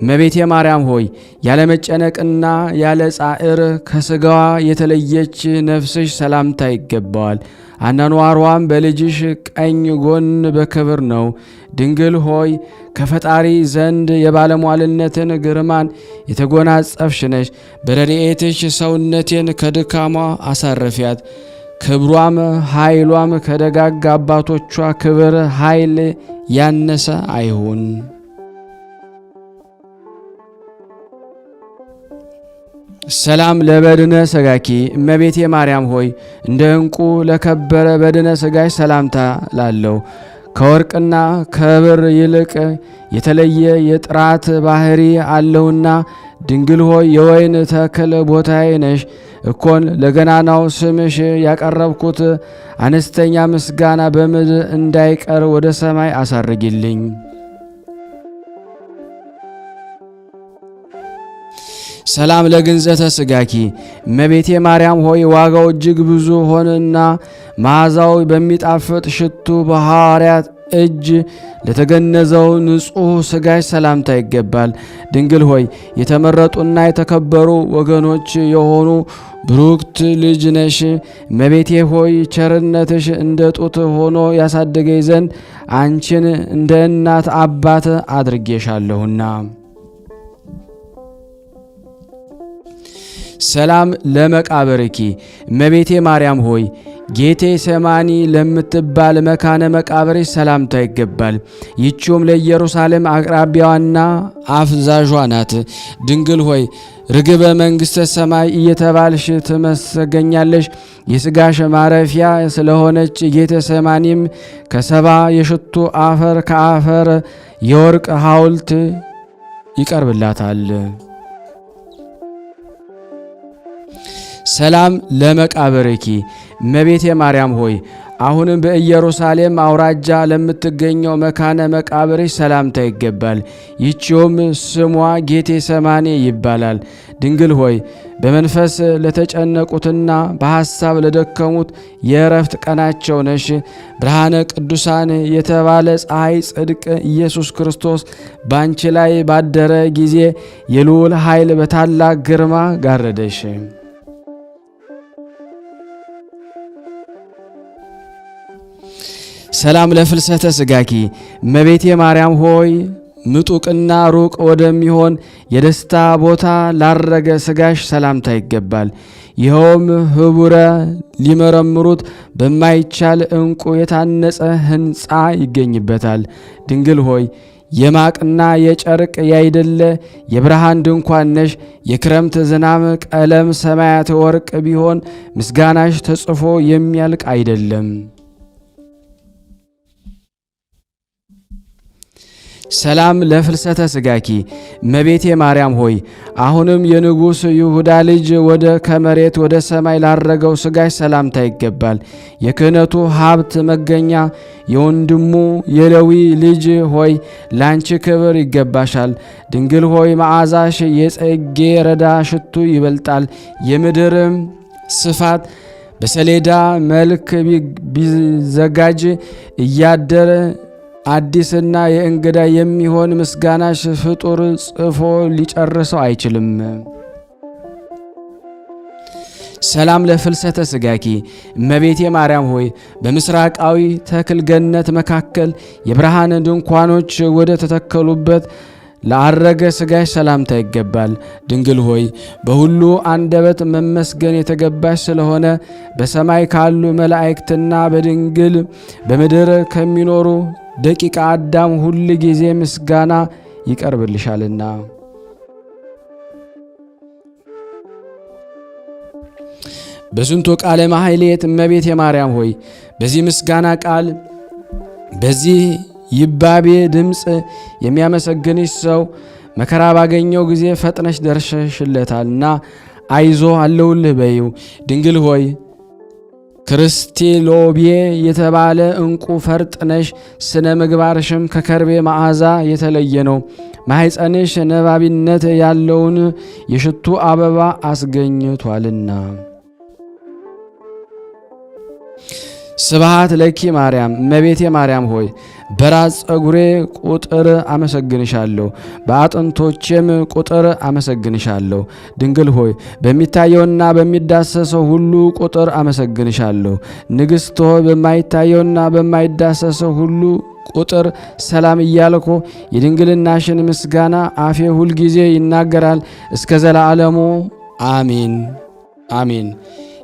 [SPEAKER 1] እመቤቴ ማርያም ሆይ ያለ መጨነቅና ያለ ጻዕር ከሥጋዋ የተለየች ነፍስሽ ሰላምታ ይገባዋል። አኗኗሯም በልጅሽ ቀኝ ጎን በክብር ነው። ድንግል ሆይ ከፈጣሪ ዘንድ የባለሟልነትን ግርማን የተጎናጸፍሽ ነሽ። በረድኤትሽ ሰውነቴን ከድካሟ አሳረፊያት። ክብሯም ኃይሏም ከደጋግ አባቶቿ ክብር ኃይል ያነሰ አይሁን። ሰላም ለበድነ ሥጋኪ እመቤቴ ማርያም ሆይ እንደ ዕንቁ ለከበረ በድነ ሥጋሽ ሰላምታ ላለው ከወርቅና ከብር ይልቅ የተለየ የጥራት ባህሪ አለውና ድንግል ሆይ የወይን ተክል ቦታዬ ነሽ። እኮን ለገናናው ስምሽ ያቀረብኩት አነስተኛ ምስጋና በምድር እንዳይቀር ወደ ሰማይ አሳርጊልኝ። ሰላም ለግንዘተ ስጋኪ እመቤቴ ማርያም ሆይ ዋጋው እጅግ ብዙ ሆነና መዓዛው በሚጣፍጥ ሽቱ በሐዋርያት እጅ ለተገነዘው ንጹሕ ስጋሽ ሰላምታ ይገባል። ድንግል ሆይ የተመረጡና የተከበሩ ወገኖች የሆኑ ብሩክት ልጅ ነሽ። እመቤቴ ሆይ ቸርነትሽ እንደ ጡት ሆኖ ያሳደገኝ ዘንድ አንቺን እንደ እናት አባት አድርጌሻለሁና። ሰላም ለመቃብርኪ እመቤቴ ማርያም ሆይ ጌቴ ሰማኒ ለምትባል መካነ መቃብርሽ ሰላምታ ይገባል። ይቺውም ለኢየሩሳሌም አቅራቢያዋና አፍዛዧ ናት። ድንግል ሆይ ርግበ መንግሥተ ሰማይ እየተባልሽ ትመሰገኛለሽ። የሥጋሽ ማረፊያ ስለሆነች ጌቴ ሰማኒም ከሰባ የሽቱ አፈር ከአፈር የወርቅ ሐውልት ይቀርብላታል። ሰላም ለመቃብርኪ እመቤቴ ማርያም ሆይ አሁንም በኢየሩሳሌም አውራጃ ለምትገኘው መካነ መቃብርሽ ሰላምታ ይገባል። ይቺውም ስሟ ጌቴ ሰማኔ ይባላል። ድንግል ሆይ በመንፈስ ለተጨነቁትና በሐሳብ ለደከሙት የእረፍት ቀናቸው ነሽ። ብርሃነ ቅዱሳን የተባለ ፀሐይ ጽድቅ ኢየሱስ ክርስቶስ ባንቺ ላይ ባደረ ጊዜ የልዑል ኃይል በታላቅ ግርማ ጋረደሽ። ሰላም ለፍልሰተ ስጋኪ እመቤቴ ማርያም ሆይ ምጡቅና ሩቅ ወደሚሆን የደስታ ቦታ ላረገ ስጋሽ ሰላምታ ይገባል። ይኸውም ህቡረ ሊመረምሩት በማይቻል ዕንቁ የታነጸ ሕንፃ ይገኝበታል። ድንግል ሆይ የማቅና የጨርቅ ያይደለ የብርሃን ድንኳን ነሽ። የክረምት ዝናብ ቀለም ሰማያት ወርቅ ቢሆን ምስጋናሽ ተጽፎ የሚያልቅ አይደለም። ሰላም ለፍልሰተ ስጋኪ እመቤቴ ማርያም ሆይ አሁንም የንጉሥ ይሁዳ ልጅ ወደ ከመሬት ወደ ሰማይ ላረገው ስጋሽ ሰላምታ ይገባል። የክህነቱ ሀብት መገኛ የወንድሙ የሌዊ ልጅ ሆይ ላንቺ ክብር ይገባሻል። ድንግል ሆይ መዓዛሽ የጽጌ ረዳ ሽቱ ይበልጣል። የምድርም ስፋት በሰሌዳ መልክ ቢዘጋጅ እያደረ አዲስና የእንግዳ የሚሆን ምስጋናሽ ፍጡር ጽፎ ሊጨርሰው አይችልም። ሰላም ለፍልሰተ ስጋኪ እመቤቴ ማርያም ሆይ በምስራቃዊ ተክል ገነት መካከል የብርሃን ድንኳኖች ወደ ተተከሉበት ለአረገ ስጋሽ ሰላምታ ይገባል። ድንግል ሆይ በሁሉ አንደበት መመስገን የተገባሽ ስለሆነ በሰማይ ካሉ መላእክትና በድንግል በምድር ከሚኖሩ ደቂቀ አዳም ሁል ጊዜ ምስጋና ይቀርብልሻልና። በስንቱ ቃለ ማሕሌት እመቤቴ ማርያም ሆይ በዚህ ምስጋና ቃል በዚህ ይባቤ ድምፅ የሚያመሰግንሽ ሰው መከራ ባገኘው ጊዜ ፈጥነሽ ደርሰሽለታልና አይዞ አለውልህ በይው። ድንግል ሆይ ክርስቴሎቤ የተባለ ዕንቁ ፈርጥ ነሽ። ስነ ምግባርሽም ከከርቤ መዓዛ የተለየ ነው። ማኅፀንሽ ነባቢነት ያለውን የሽቱ አበባ አስገኝቷልና። ስብሃት ለኪ ማርያም እመቤቴ ማርያም ሆይ በራስ ጸጉሬ ቁጥር አመሰግንሻለሁ፣ በአጥንቶቼም ቁጥር አመሰግንሻለሁ። ድንግል ሆይ በሚታየውና በሚዳሰሰው ሁሉ ቁጥር አመሰግንሻለሁ። ንግሥት ሆይ በማይታየውና በማይዳሰሰው ሁሉ ቁጥር ሰላም እያልኩ የድንግልናሽን ምስጋና አፌ ሁልጊዜ ይናገራል እስከ ዘላለሙ አሜን አሜን።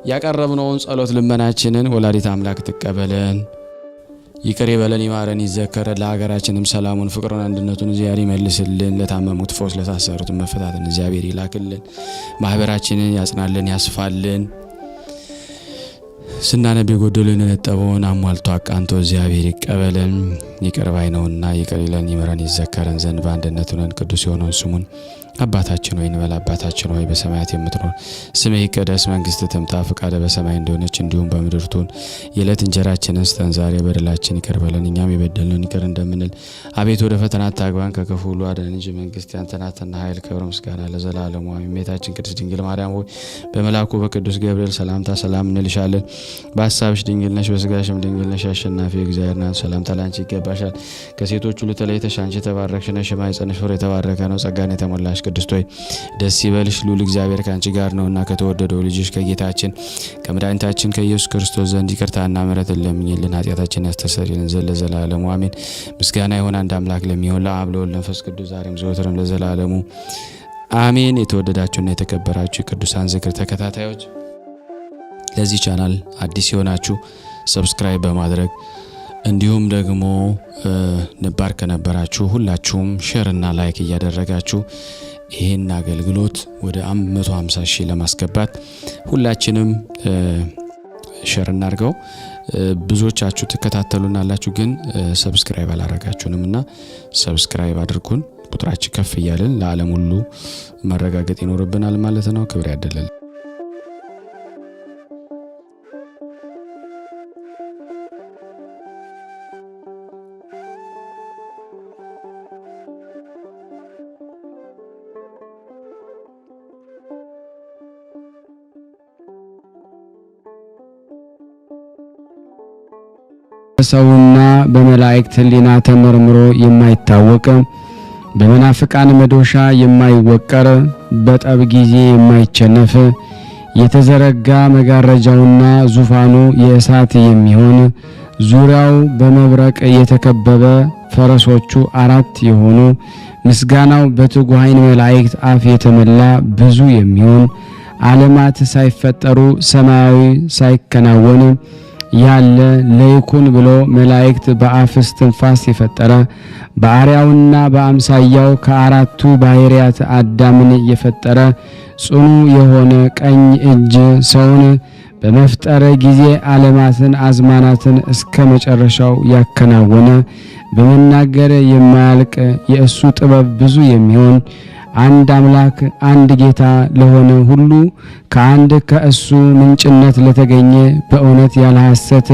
[SPEAKER 1] ያቀረብነውን ጸሎት ልመናችንን ወላዲት አምላክ ትቀበለን፣ ይቅር ይበለን፣ ይማረን፣ ይዘከረን። ለሀገራችንም ሰላሙን፣ ፍቅሩን፣ አንድነቱን እግዚአብሔር ይመልስልን። ለታመሙት ፈውስ፣ ለታሰሩት መፈታትን እግዚአብሔር ይላክልን። ማህበራችንን ያጽናልን፣ ያስፋልን። ስናነብ የጎደሉን የነጠበውን አሟልቶ አቃንቶ እግዚአብሔር ይቀበለን። ይቅር ባይ ነውና ይቅር ይለን፣ ይምረን፣ ይዘከረን ዘንድ በአንድነት ሆነን ቅዱስ የሆነውን ስሙን አባታችን ሆይ እንበል። አባታችን ሆይ በሰማያት የምትኖር ስምህ ይቀደስ፣ መንግስትህ ትምጣ፣ ፈቃድህ በሰማይ እንደሆነች እንዲሁም በምድር ትሁን። የዕለት እንጀራችንን ስጠን ዛሬ፣ በደላችን ይቅር በለን እኛም የበደልነውን ይቅር እንደምንል። አቤቱ ወደ ፈተና አታግባን ከክፉ ሁሉ አድነን እንጂ መንግስት ያንተ ናትና ኃይል፣ ክብር፣ ምስጋና ለዘላለሙ አሜን። እመቤታችን ቅድስት ድንግል ማርያም ሆይ በመልአኩ በቅዱስ ገብርኤል ሰላምታ ሰላም እንልሻለን። በሐሳብሽ ድንግል ነሽ፣ በስጋሽም ድንግል ነሽ። አሸናፊ እግዚአብሔር ናት፣ ሰላምታ ላንቺ ይገባሻል። ከሴቶች ሁሉ ተለይተሽ አንቺ የተባረክሽ ነሽ፣ የማኅፀንሽ ፍሬ የተባረከ ነው። ጸጋን የተሞላሽ ቅድስት ሆይ ደስ ይበልሽ፣ ልዑል እግዚአብሔር ካንቺ ጋር ነውና ከተወደደው ልጅሽ ከጌታችን ከመድኃኒታችን ከኢየሱስ ክርስቶስ ዘንድ ይቅርታና ምሕረትን ለምኝልን ኃጢአታችንን ያስተሰርይልን ዘንድ ለዘላለሙ አሜን። ምስጋና ይሁን አንድ አምላክ ለሚሆን ለአብ ለወልድ ለመንፈስ ቅዱስ ዛሬም ዘወትርም ለዘላለሙ አሜን። የተወደዳችሁና የተከበራችሁ የቅዱሳን ዝክር ተከታታዮች ለዚህ ቻናል አዲስ የሆናችሁ ሰብስክራይብ በማድረግ እንዲሁም ደግሞ ነባር ከነበራችሁ ሁላችሁም ሼር እና ላይክ እያደረጋችሁ ይሄን አገልግሎት ወደ 150,000 ለማስገባት ሁላችንም ሼር እናርገው። ብዙዎቻችሁ ተከታተሉናላችሁ ግን ሰብስክራይብ አላረጋችሁንምና ሰብስክራይብ አድርጉን። ቁጥራችን ከፍ እያልን ለዓለም ሁሉ ማረጋገጥ ይኖርብናል ማለት ነው። ክብር ያደለል
[SPEAKER 2] በሰውና በመላእክት ሕሊና ተመርምሮ የማይታወቅ በመናፍቃን መዶሻ የማይወቀር በጠብ ጊዜ የማይቸነፍ የተዘረጋ መጋረጃውና ዙፋኑ የእሳት የሚሆን ዙሪያው በመብረቅ የተከበበ ፈረሶቹ 4 የሆኑ ምስጋናው በትጉሃን መላእክት አፍ የተመላ ብዙ የሚሆን ዓለማት ሳይፈጠሩ ሰማያዊ ሳይከናወን ያለ ለይኩን ብሎ መላእክት በአፍ እስትንፋስ የፈጠረ በአርአያውና በአምሳያው ከአራቱ ባህሪያት አዳምን የፈጠረ ጽኑ የሆነ ቀኝ እጅ ሰውን በመፍጠረ ጊዜ ዓለማትን አዝማናትን እስከ መጨረሻው ያከናወነ በመናገር የማያልቅ የእሱ ጥበብ ብዙ የሚሆን አንድ አምላክ አንድ ጌታ ለሆነ ሁሉ ከአንድ ከእሱ ምንጭነት ለተገኘ በእውነት ያለ ሐሰት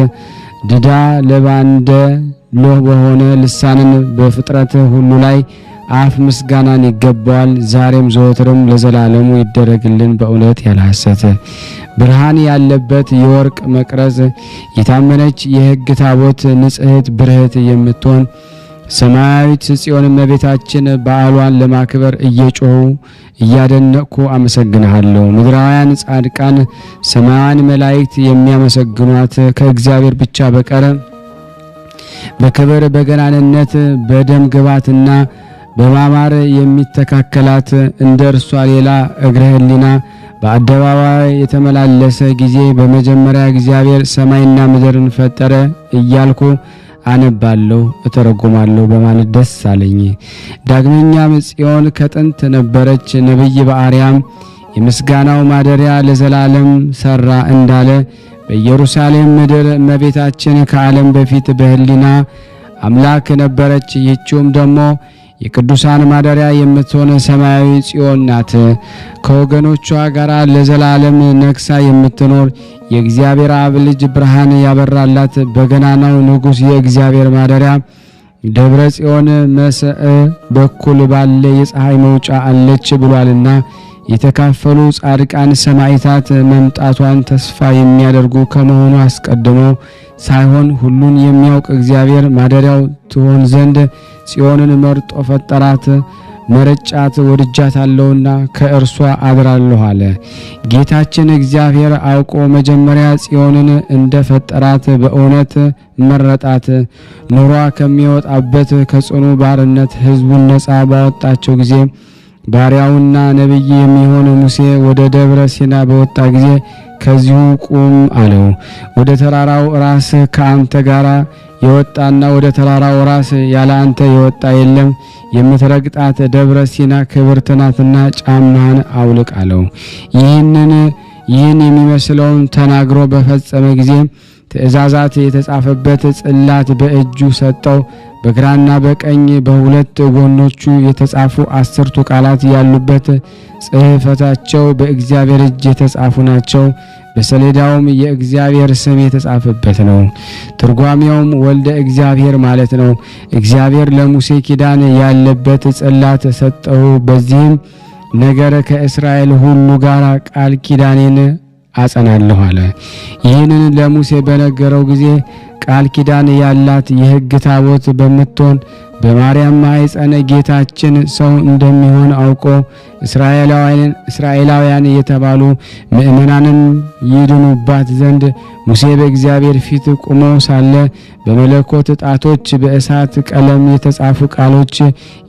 [SPEAKER 2] ድዳ ለባንደ ሎህ በሆነ ልሳንን በፍጥረት ሁሉ ላይ አፍ ምስጋናን ይገባዋል። ዛሬም ዘወትርም ለዘላለሙ ይደረግልን በእውነት ያለ ሐሰት። ብርሃን ያለበት የወርቅ መቅረዝ የታመነች የሕግ ታቦት ንጽሕት ብርህት የምትሆን ሰማያዊት ጽዮን እመቤታችን በዓሏን ለማክበር እየጮሁ እያደነቅኩ አመሰግንሃለሁ። ምድራውያን ጻድቃን ሰማያውያን መላእክት የሚያመሰግኗት ከእግዚአብሔር ብቻ በቀር በክብር በገናንነት በደም ግባትና በማማር የሚተካከላት እንደ እርሷ ሌላ እግረ ሕሊና በአደባባይ የተመላለሰ ጊዜ በመጀመሪያ እግዚአብሔር ሰማይና ምድርን ፈጠረ እያልኩ አነባለሁ እተረጉማለሁ በማለት ደስ አለኝ። ዳግመኛም ጽዮን ከጥንት ነበረች፣ ነብይ በአርያም የምስጋናው ማደሪያ ለዘላለም ሰራ እንዳለ በኢየሩሳሌም ምድር እመቤታችን ከዓለም በፊት በሕሊና አምላክ ነበረች። ይህችውም ደግሞ የቅዱሳን ማደሪያ የምትሆን ሰማያዊ ጽዮን ናት። ከወገኖቿ ጋር ለዘላለም ነግሳ የምትኖር የእግዚአብሔር አብ ልጅ ብርሃን ያበራላት በገናናው ንጉሥ የእግዚአብሔር ማደሪያ ደብረ ጽዮን መስእ በኩል ባለ የፀሐይ መውጫ አለች ብሏልና የተካፈሉ ጻድቃን ሰማዕታት መምጣቷን ተስፋ የሚያደርጉ ከመሆኑ አስቀድሞ ሳይሆን ሁሉን የሚያውቅ እግዚአብሔር ማደሪያው ትሆን ዘንድ ጽዮንን መርጦ ፈጠራት። መረጫት ወድጃታለሁና ከእርሷ አድራለሁ አለ። ጌታችን እግዚአብሔር አውቆ መጀመሪያ ጽዮንን እንደፈጠራት በእውነት መረጣት። ኑሯ ከሚወጣበት ከጽኑ ባርነት ሕዝቡን ነፃ ባወጣቸው ጊዜ ባሪያውና ነብይ የሚሆን ሙሴ ወደ ደብረ ሲና በወጣ ጊዜ ከዚሁ ቁም አለው። ወደ ተራራው ራስ ከአንተ ጋራ የወጣና ወደ ተራራው ራስ ያለ አንተ የወጣ የለም። የምትረግጣት ደብረ ሲና ክብርት ናትና ጫማህን አውልቅ አለው። ይህን የሚመስለውን ተናግሮ በፈጸመ ጊዜ ትእዛዛት የተጻፈበት ጽላት በእጁ ሰጠው። በግራና በቀኝ በሁለት ጎኖቹ የተጻፉ 10ቱ ቃላት ያሉበት ጽሕፈታቸው በእግዚአብሔር እጅ የተጻፉ ናቸው። በሰሌዳውም የእግዚአብሔር ስም የተጻፈበት ነው። ትርጓሜውም ወልደ እግዚአብሔር ማለት ነው። እግዚአብሔር ለሙሴ ኪዳን ያለበት ጽላት ሰጠው። በዚህም ነገር ከእስራኤል ሁሉ ጋር ቃል ኪዳኔን አጸናለሁ አለ። ይህንን ለሙሴ በነገረው ጊዜ ቃል ኪዳን ያላት የሕግ ታቦት በምትሆን በማርያም ማኅፀን ጌታችን ሰው እንደሚሆን አውቆ እስራኤላውያን የተባሉ ምእመናንን ይድኑባት ዘንድ ሙሴ በእግዚአብሔር ፊት ቆሞ ሳለ በመለኮት ጣቶች በእሳት ቀለም የተጻፉ ቃሎች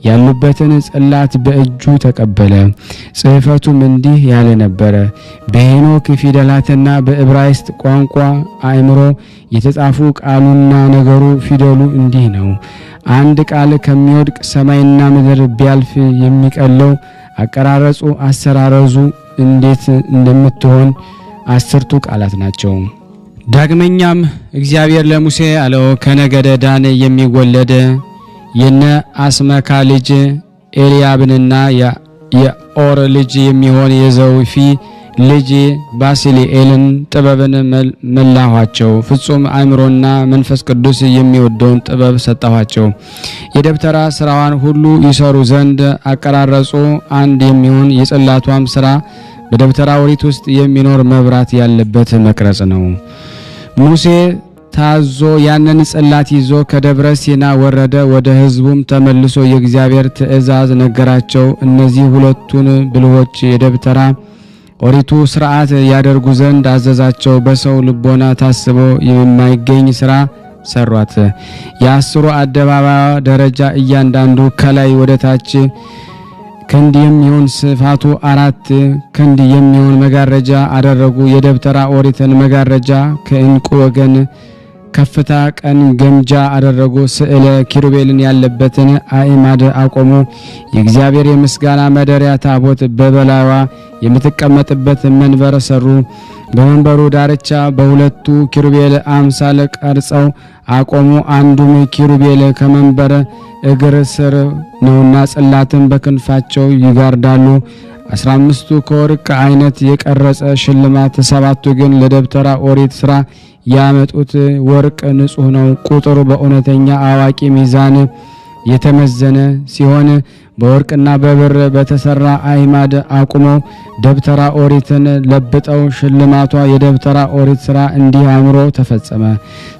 [SPEAKER 2] ያሉበትን ጽላት በእጁ ተቀበለ። ጽሕፈቱም እንዲህ ያለ ነበረ። በሄኖክ ፊደላትና በዕብራይስጥ ቋንቋ አእምሮ የተጻፉ ቃሉና ነገሩ ፊደሉ እንዲህ ነው። አንድ ቃል ከሚወድቅ ሰማይና ምድር ቢያልፍ የሚቀለው አቀራረጹ አሰራረዙ እንዴት እንደምትሆን 10ቱ ቃላት ናቸው። ዳግመኛም እግዚአብሔር ለሙሴ አለው፣ ከነገደ ዳን የሚወለድ የነ አስመካ ልጅ ኤልያብንና የኦር ልጅ የሚሆን የዘውፊ ልጅ ባሲሊኤልን ጥበብን መላኋቸው። ፍጹም አእምሮና መንፈስ ቅዱስ የሚወደውን ጥበብ ሰጠኋቸው። የደብተራ ስራዋን ሁሉ ይሰሩ ዘንድ አቀራረጹ አንድ የሚሆን የጽላቷም ስራ በደብተራ ኦሪት ውስጥ የሚኖር መብራት ያለበት መቅረጽ ነው። ሙሴ ታዞ ያንን ጽላት ይዞ ከደብረ ሲና ወረደ። ወደ ሕዝቡም ተመልሶ የእግዚአብሔር ትእዛዝ ነገራቸው። እነዚህ ሁለቱን ብልሆች የደብተራ ኦሪቱ ሥርዓት ያደርጉ ዘንድ አዘዛቸው። በሰው ልቦና ታስቦ የማይገኝ ሥራ ሰሯት። የ10 አደባባይ ደረጃ እያንዳንዱ ከላይ ወደ ታች ክንድ የሚሆን ስፋቱ 4 ክንድ የሚሆን መጋረጃ አደረጉ። የደብተራ ኦሪትን መጋረጃ ከዕንቁ ወገን ከፍታ ቀን ገምጃ አደረጉ። ስዕለ ኪሩቤልን ያለበትን አዕማድ አቆሙ። የእግዚአብሔር የምስጋና ማደሪያ ታቦት በበላይዋ የምትቀመጥበት መንበር ሰሩ። በመንበሩ ዳርቻ በሁለቱ ኪሩቤል አምሳል ቀርጸው አቆሙ። አንዱም ኪሩቤል ከመንበር እግር ስር ነውና ጽላትን በክንፋቸው ይጋርዳሉ። 15ቱ ከወርቅ አይነት የቀረጸ ሽልማት፣ 7ቱ ግን ለደብተራ ኦሪት ስራ ያመጡት ወርቅ ንጹህ ነው። ቁጥሩ በእውነተኛ አዋቂ ሚዛን የተመዘነ ሲሆን በወርቅና በብር በተሰራ አዕማድ አቁመው ደብተራ ኦሪትን ለብጠው ሽልማቷ የደብተራ ኦሪት ስራ እንዲህ አምሮ ተፈጸመ።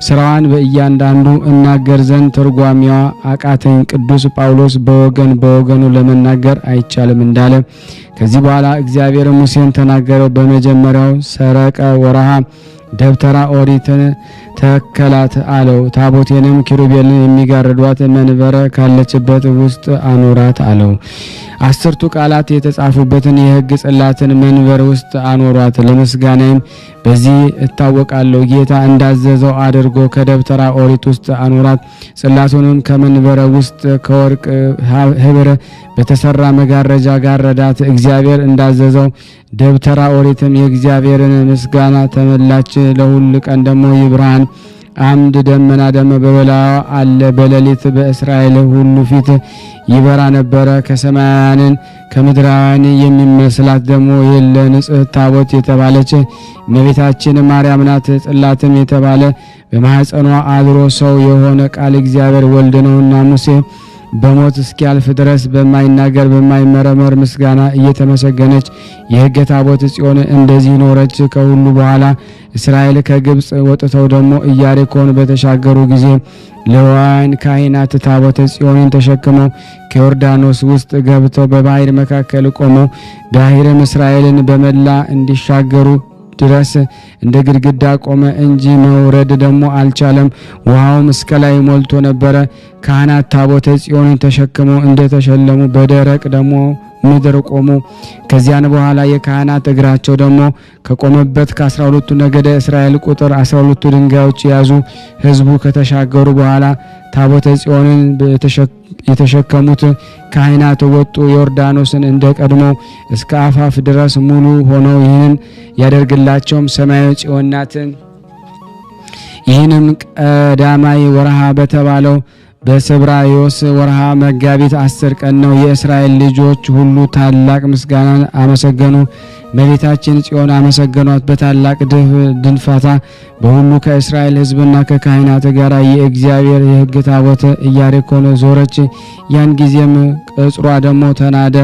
[SPEAKER 2] ስራዋን በእያንዳንዱ እናገር ዘንድ ትርጓሜዋ አቃተኝ። ቅዱስ ጳውሎስ በወገኑ ለመናገር አይቻልም እንዳለ ከዚህ በኋላ እግዚአብሔር ሙሴን ተናገረው። በመጀመሪያው ሰረቀ ወርሃ ደብተራ ኦሪትን ተከላት አለው። ታቦቴንም ኪሩቤልን የሚጋርዷት መንበረ ካለችበት ውስጥ አኖራት አለው። 10ቱ ቃላት የተጻፉበትን የሕግ ጽላትን መንበር ውስጥ አኖሯት። ለምስጋናም በዚህ እታወቃለሁ። ጌታ እንዳዘዘው አድርጎ ከደብተራ ኦሪት ውስጥ አኖራት። ጽላቱንም ከመንበረ ውስጥ ከወርቅ ህብር በተሰራ መጋረጃ ጋረዳት። እግዚአብሔር እንዳዘዘው ደብተራ ኦሪትም የእግዚአብሔርን ምስጋና ተመላች። ለሁል ቀን ደግሞ የብርሃን አምድ ደመና በበላዋ አለ። በሌሊት በእስራኤል ሁሉ ፊት ይበራ ነበረ። ከሰማያውያን ከምድራውያን የሚመስላት ደግሞ የለ። ንጽሕት ታቦት የተባለች እመቤታችን ማርያም ናት። ጽላትም የተባለ በማኅፀኗ አድሮ ሰው የሆነ ቃል እግዚአብሔር ወልድ ነውና ሙሴ በሞት እስኪያልፍ ድረስ በማይናገር በማይመረመር ምስጋና እየተመሰገነች የሕግ ታቦት ጽዮን እንደዚህ ኖረች። ከሁሉ በኋላ እስራኤል ከግብጽ ወጥተው ደግሞ ኢያሪኮን በተሻገሩ ጊዜ ሌዋውያን ካህናት ታቦተ ጽዮንን ተሸክመው ከዮርዳኖስ ውስጥ ገብተው በባህር መካከል ቆመው ባሕርም እስራኤልን በመላ እንዲሻገሩ ድረስ እንደ ግድግዳ ቆመ እንጂ መውረድ ደግሞ አልቻለም። ውሃውም እስከ ላይ ሞልቶ ነበረ። ካህናት ታቦተ ጽዮንን ተሸክመው እንደተሸለሙ በደረቅ ደግሞ ምድር ቆሙ። ከዚያን በኋላ የካህናት እግራቸው ደግሞ ከቆመበት ከ12ቱ ነገደ እስራኤል ቁጥር 12ቱ ድንጋዮች ያዙ። ሕዝቡ ከተሻገሩ በኋላ ታቦተ ጽዮንን የተሸከሙት ካህናት ወጡ። ዮርዳኖስን እንደ ቀድሞ እስከ አፋፍ ድረስ ሙሉ ሆነው ይህንን ያደርግላቸውም ሰማያዊ ጽዮን ናት። ይህንም ቀዳማይ ወርሃ በተባለው በስብራዮስ ወርሃ መጋቢት 10 ቀን ነው። የእስራኤል ልጆች ሁሉ ታላቅ ምስጋናን አመሰገኑ። እመቤታችን ጽዮን አመሰገኗት። በታላቅ ድንፋታ በሁሉ ከእስራኤል ሕዝብና ከካህናት ጋር የእግዚአብሔር የሕግ ታቦት ኢያሪኮን ዞረች። ያን ጊዜም ቅጽሯ ደግሞ ተናደ።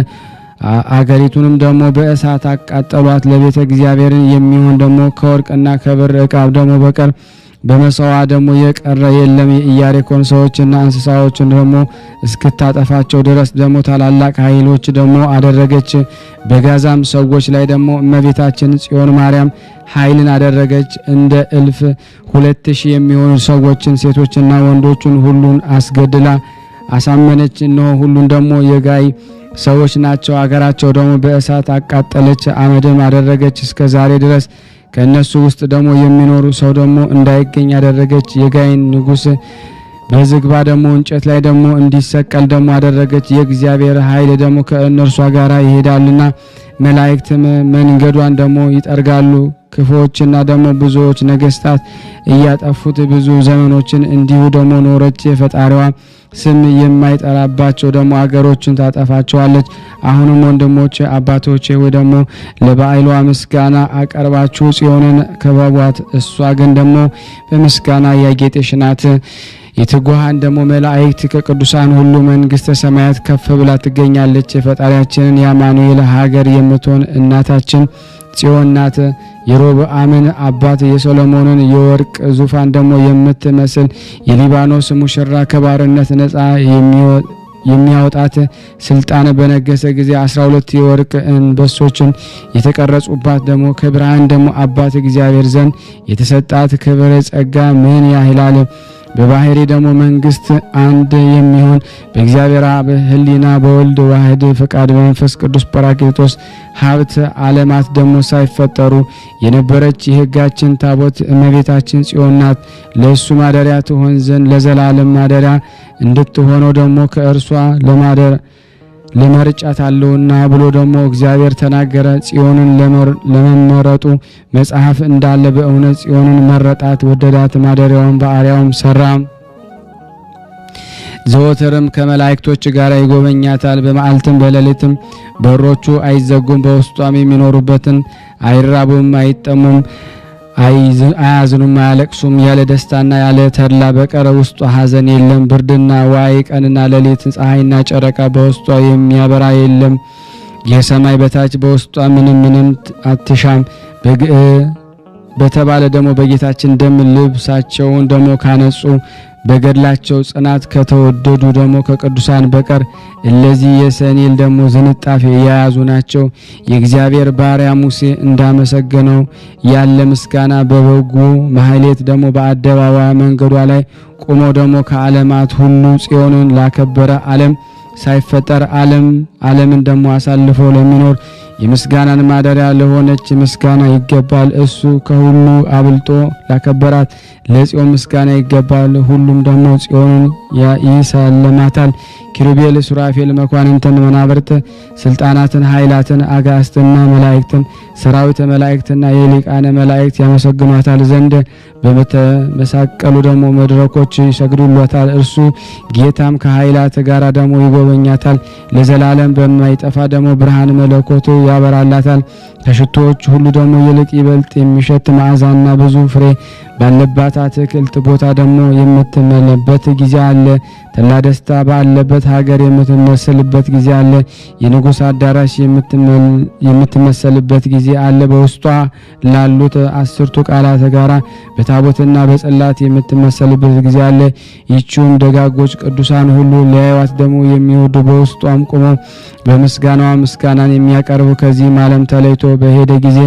[SPEAKER 2] አገሪቱንም ደግሞ በእሳት አቃጠሏት። ለቤተ እግዚአብሔር የሚሆን ደግሞ ከወርቅና ከብር ዕቃ ደግሞ በቀር በመሰዋ ደግሞ የቀረ የለም። የኢያሪኮን ሰዎችና እንስሳዎችን ደግሞ እስክታጠፋቸው ድረስ ደግሞ ታላላቅ ኃይሎች ደግሞ አደረገች። በጋዛም ሰዎች ላይ ደግሞ እመቤታችን ጽዮን ማርያም ኃይልን አደረገች። እንደ 1,000 የሚሆኑ ሰዎችን ሴቶችና ወንዶችን ሁሉን አስገድላ አሳመነች። እነሆ ሁሉን ደግሞ የጋይ ሰዎች ናቸው። አገራቸው ደግሞ በእሳት አቃጠለች፣ አመድም አደረገች። እስከ ዛሬ ድረስ ከነሱ ውስጥ ደግሞ የሚኖሩ ሰው ደግሞ እንዳይገኝ ያደረገች። የጋይን ንጉሥ በዝግባ ደግሞ እንጨት ላይ ደግሞ እንዲሰቀል ደግሞ አደረገች። የእግዚአብሔር ኃይል ደግሞ ከእነርሷ ጋር ይሄዳልና መላእክትም መንገዷን ደግሞ ይጠርጋሉ። ክፉዎችና ደግሞ ብዙዎች ነገስታት እያጠፉት ብዙ ዘመኖችን እንዲሁ ደግሞ ኖረች። የፈጣሪዋ ስም የማይጠራባቸው ደግሞ አገሮችን ታጠፋቸዋለች። አሁንም ወንድሞቼ አባቶቼ ወይ ደግሞ ለበዓሏ ምስጋና አቀርባችሁ ጽዮንን ከበቧት። እሷ ግን ደግሞ በምስጋና ያጌጠች ናት። የትጉሃን ደግሞ መላእክት ከቅዱሳን ሁሉ መንግስተ ሰማያት ከፍ ብላ ትገኛለች። የፈጣሪያችንን የአማኑኤል ሀገር የምትሆን እናታችን ጽዮን ናት። የሮብዓምን አባት የሶሎሞንን የወርቅ ዙፋን ደግሞ የምትመስል የሊባኖስ ሙሽራ ከባርነት ነፃ የሚያወጣት ስልጣን በነገሰ ጊዜ 12 የወርቅ አንበሶችን የተቀረጹባት ደግሞ ከብርሃን ደግሞ አባት እግዚአብሔር ዘንድ የተሰጣት ክብር ጸጋ ምን ያህላል! በባህሪ ደግሞ መንግስት አንድ የሚሆን በእግዚአብሔር አብ ሕሊና በወልድ ዋህድ ፈቃድ በመንፈስ ቅዱስ ጰራቅሊጦስ ሀብት ዓለማት ደግሞ ሳይፈጠሩ የነበረች የሕጋችን ታቦት እመቤታችን ጽዮን ናት። ለእሱ ማደሪያ ትሆን ዘንድ ለዘላለም ማደሪያ እንድትሆነው ደግሞ ከእርሷ ለመርጫታለሁና ብሎ ደግሞ እግዚአብሔር ተናገረ። ጽዮንን ለመመረጡ መጽሐፍ እንዳለ በእውነት ጽዮንን መረጣት፣ ወደዳት፣ ማደሪያውን በአርያውም ሰራ። ዘወትርም ከመላእክቶች ጋር ይጎበኛታል። በመዓልትም በሌሊትም በሮቹ አይዘጉም። በውስጧም የሚኖሩበትን አይራቡም፣ አይጠሙም፣ አያዝኑም፣ አያለቅሱም። ያለ ደስታና ያለ ተድላ በቀር ውስጧ ሐዘን የለም። ብርድና ዋይ፣ ቀንና ሌሊት፣ ፀሐይና ጨረቃ በውስጧ የሚያበራ የለም። የሰማይ በታች በውስጧ ምንም አትሻም። በተባለ ደግሞ በጌታችን ደም ልብሳቸውን ደግሞ ካነጹ በገድላቸው ጽናት ከተወደዱ ደግሞ ከቅዱሳን በቀር እለዚህ የሰኔል ደግሞ ዝንጣፌ የያዙ ናቸው። የእግዚአብሔር ባሪያ ሙሴ እንዳመሰገነው ያለ ምስጋና በበጉ ማህሌት ደግሞ በአደባባይ መንገዷ ላይ ቆሞ ደግሞ ከዓለማት ሁሉ ጽዮንን ላከበረ ዓለም ሳይፈጠር ዓለምን ደግሞ አሳልፎ ለሚኖር የምስጋናን ማደሪያ ለሆነች ምስጋና ይገባል። እሱ ከሁሉ አብልጦ ላከበራት ለጽዮን ምስጋና ይገባል። ሁሉም ደግሞ ጽዮንን ይሰለማታል። ኪሩቤል፣ ሱራፌል፣ መኳንንትን፣ መናብርት፣ ስልጣናትን፣ ኃይላትን፣ አጋስትና መላእክትን፣ ሰራዊተ መላእክትና የሊቃነ መላእክት ያመሰግኗታል ዘንድ በመተመሳቀሉ ደግሞ መድረኮች ይሰግዱሏታል። እርሱ ጌታም ከኃይላት ጋር ደግሞ ይጎበኛታል። ለዘላለም በማይጠፋ ደግሞ ብርሃን መለኮቱ ያበራላታል። ከሽቶዎች ሁሉ ደግሞ ይልቅ ይበልጥ የሚሸት መዓዛና ብዙ ፍሬ ባለባት አትክልት ቦታ ደግሞ የምትመለበት ጊዜ አለ። ተላ ደስታ ባለበት ሀገር የምትመሰልበት ጊዜ አለ። የንጉሥ አዳራሽ የምትመሰልበት ጊዜ አለ። በውስጧ ላሉት 10ቱ ቃላት ጋራ በታቦትና በጽላት የምትመሰልበት ጊዜ አለ። ይቺውም ደጋጎች ቅዱሳን ሁሉ ሊያዩዋት ደግሞ የሚወዱ በውስጧም ቆመው በምስጋናዋ ምስጋናን የሚያቀርቡ ከዚህም ዓለም ተለይቶ በሄደ ጊዜ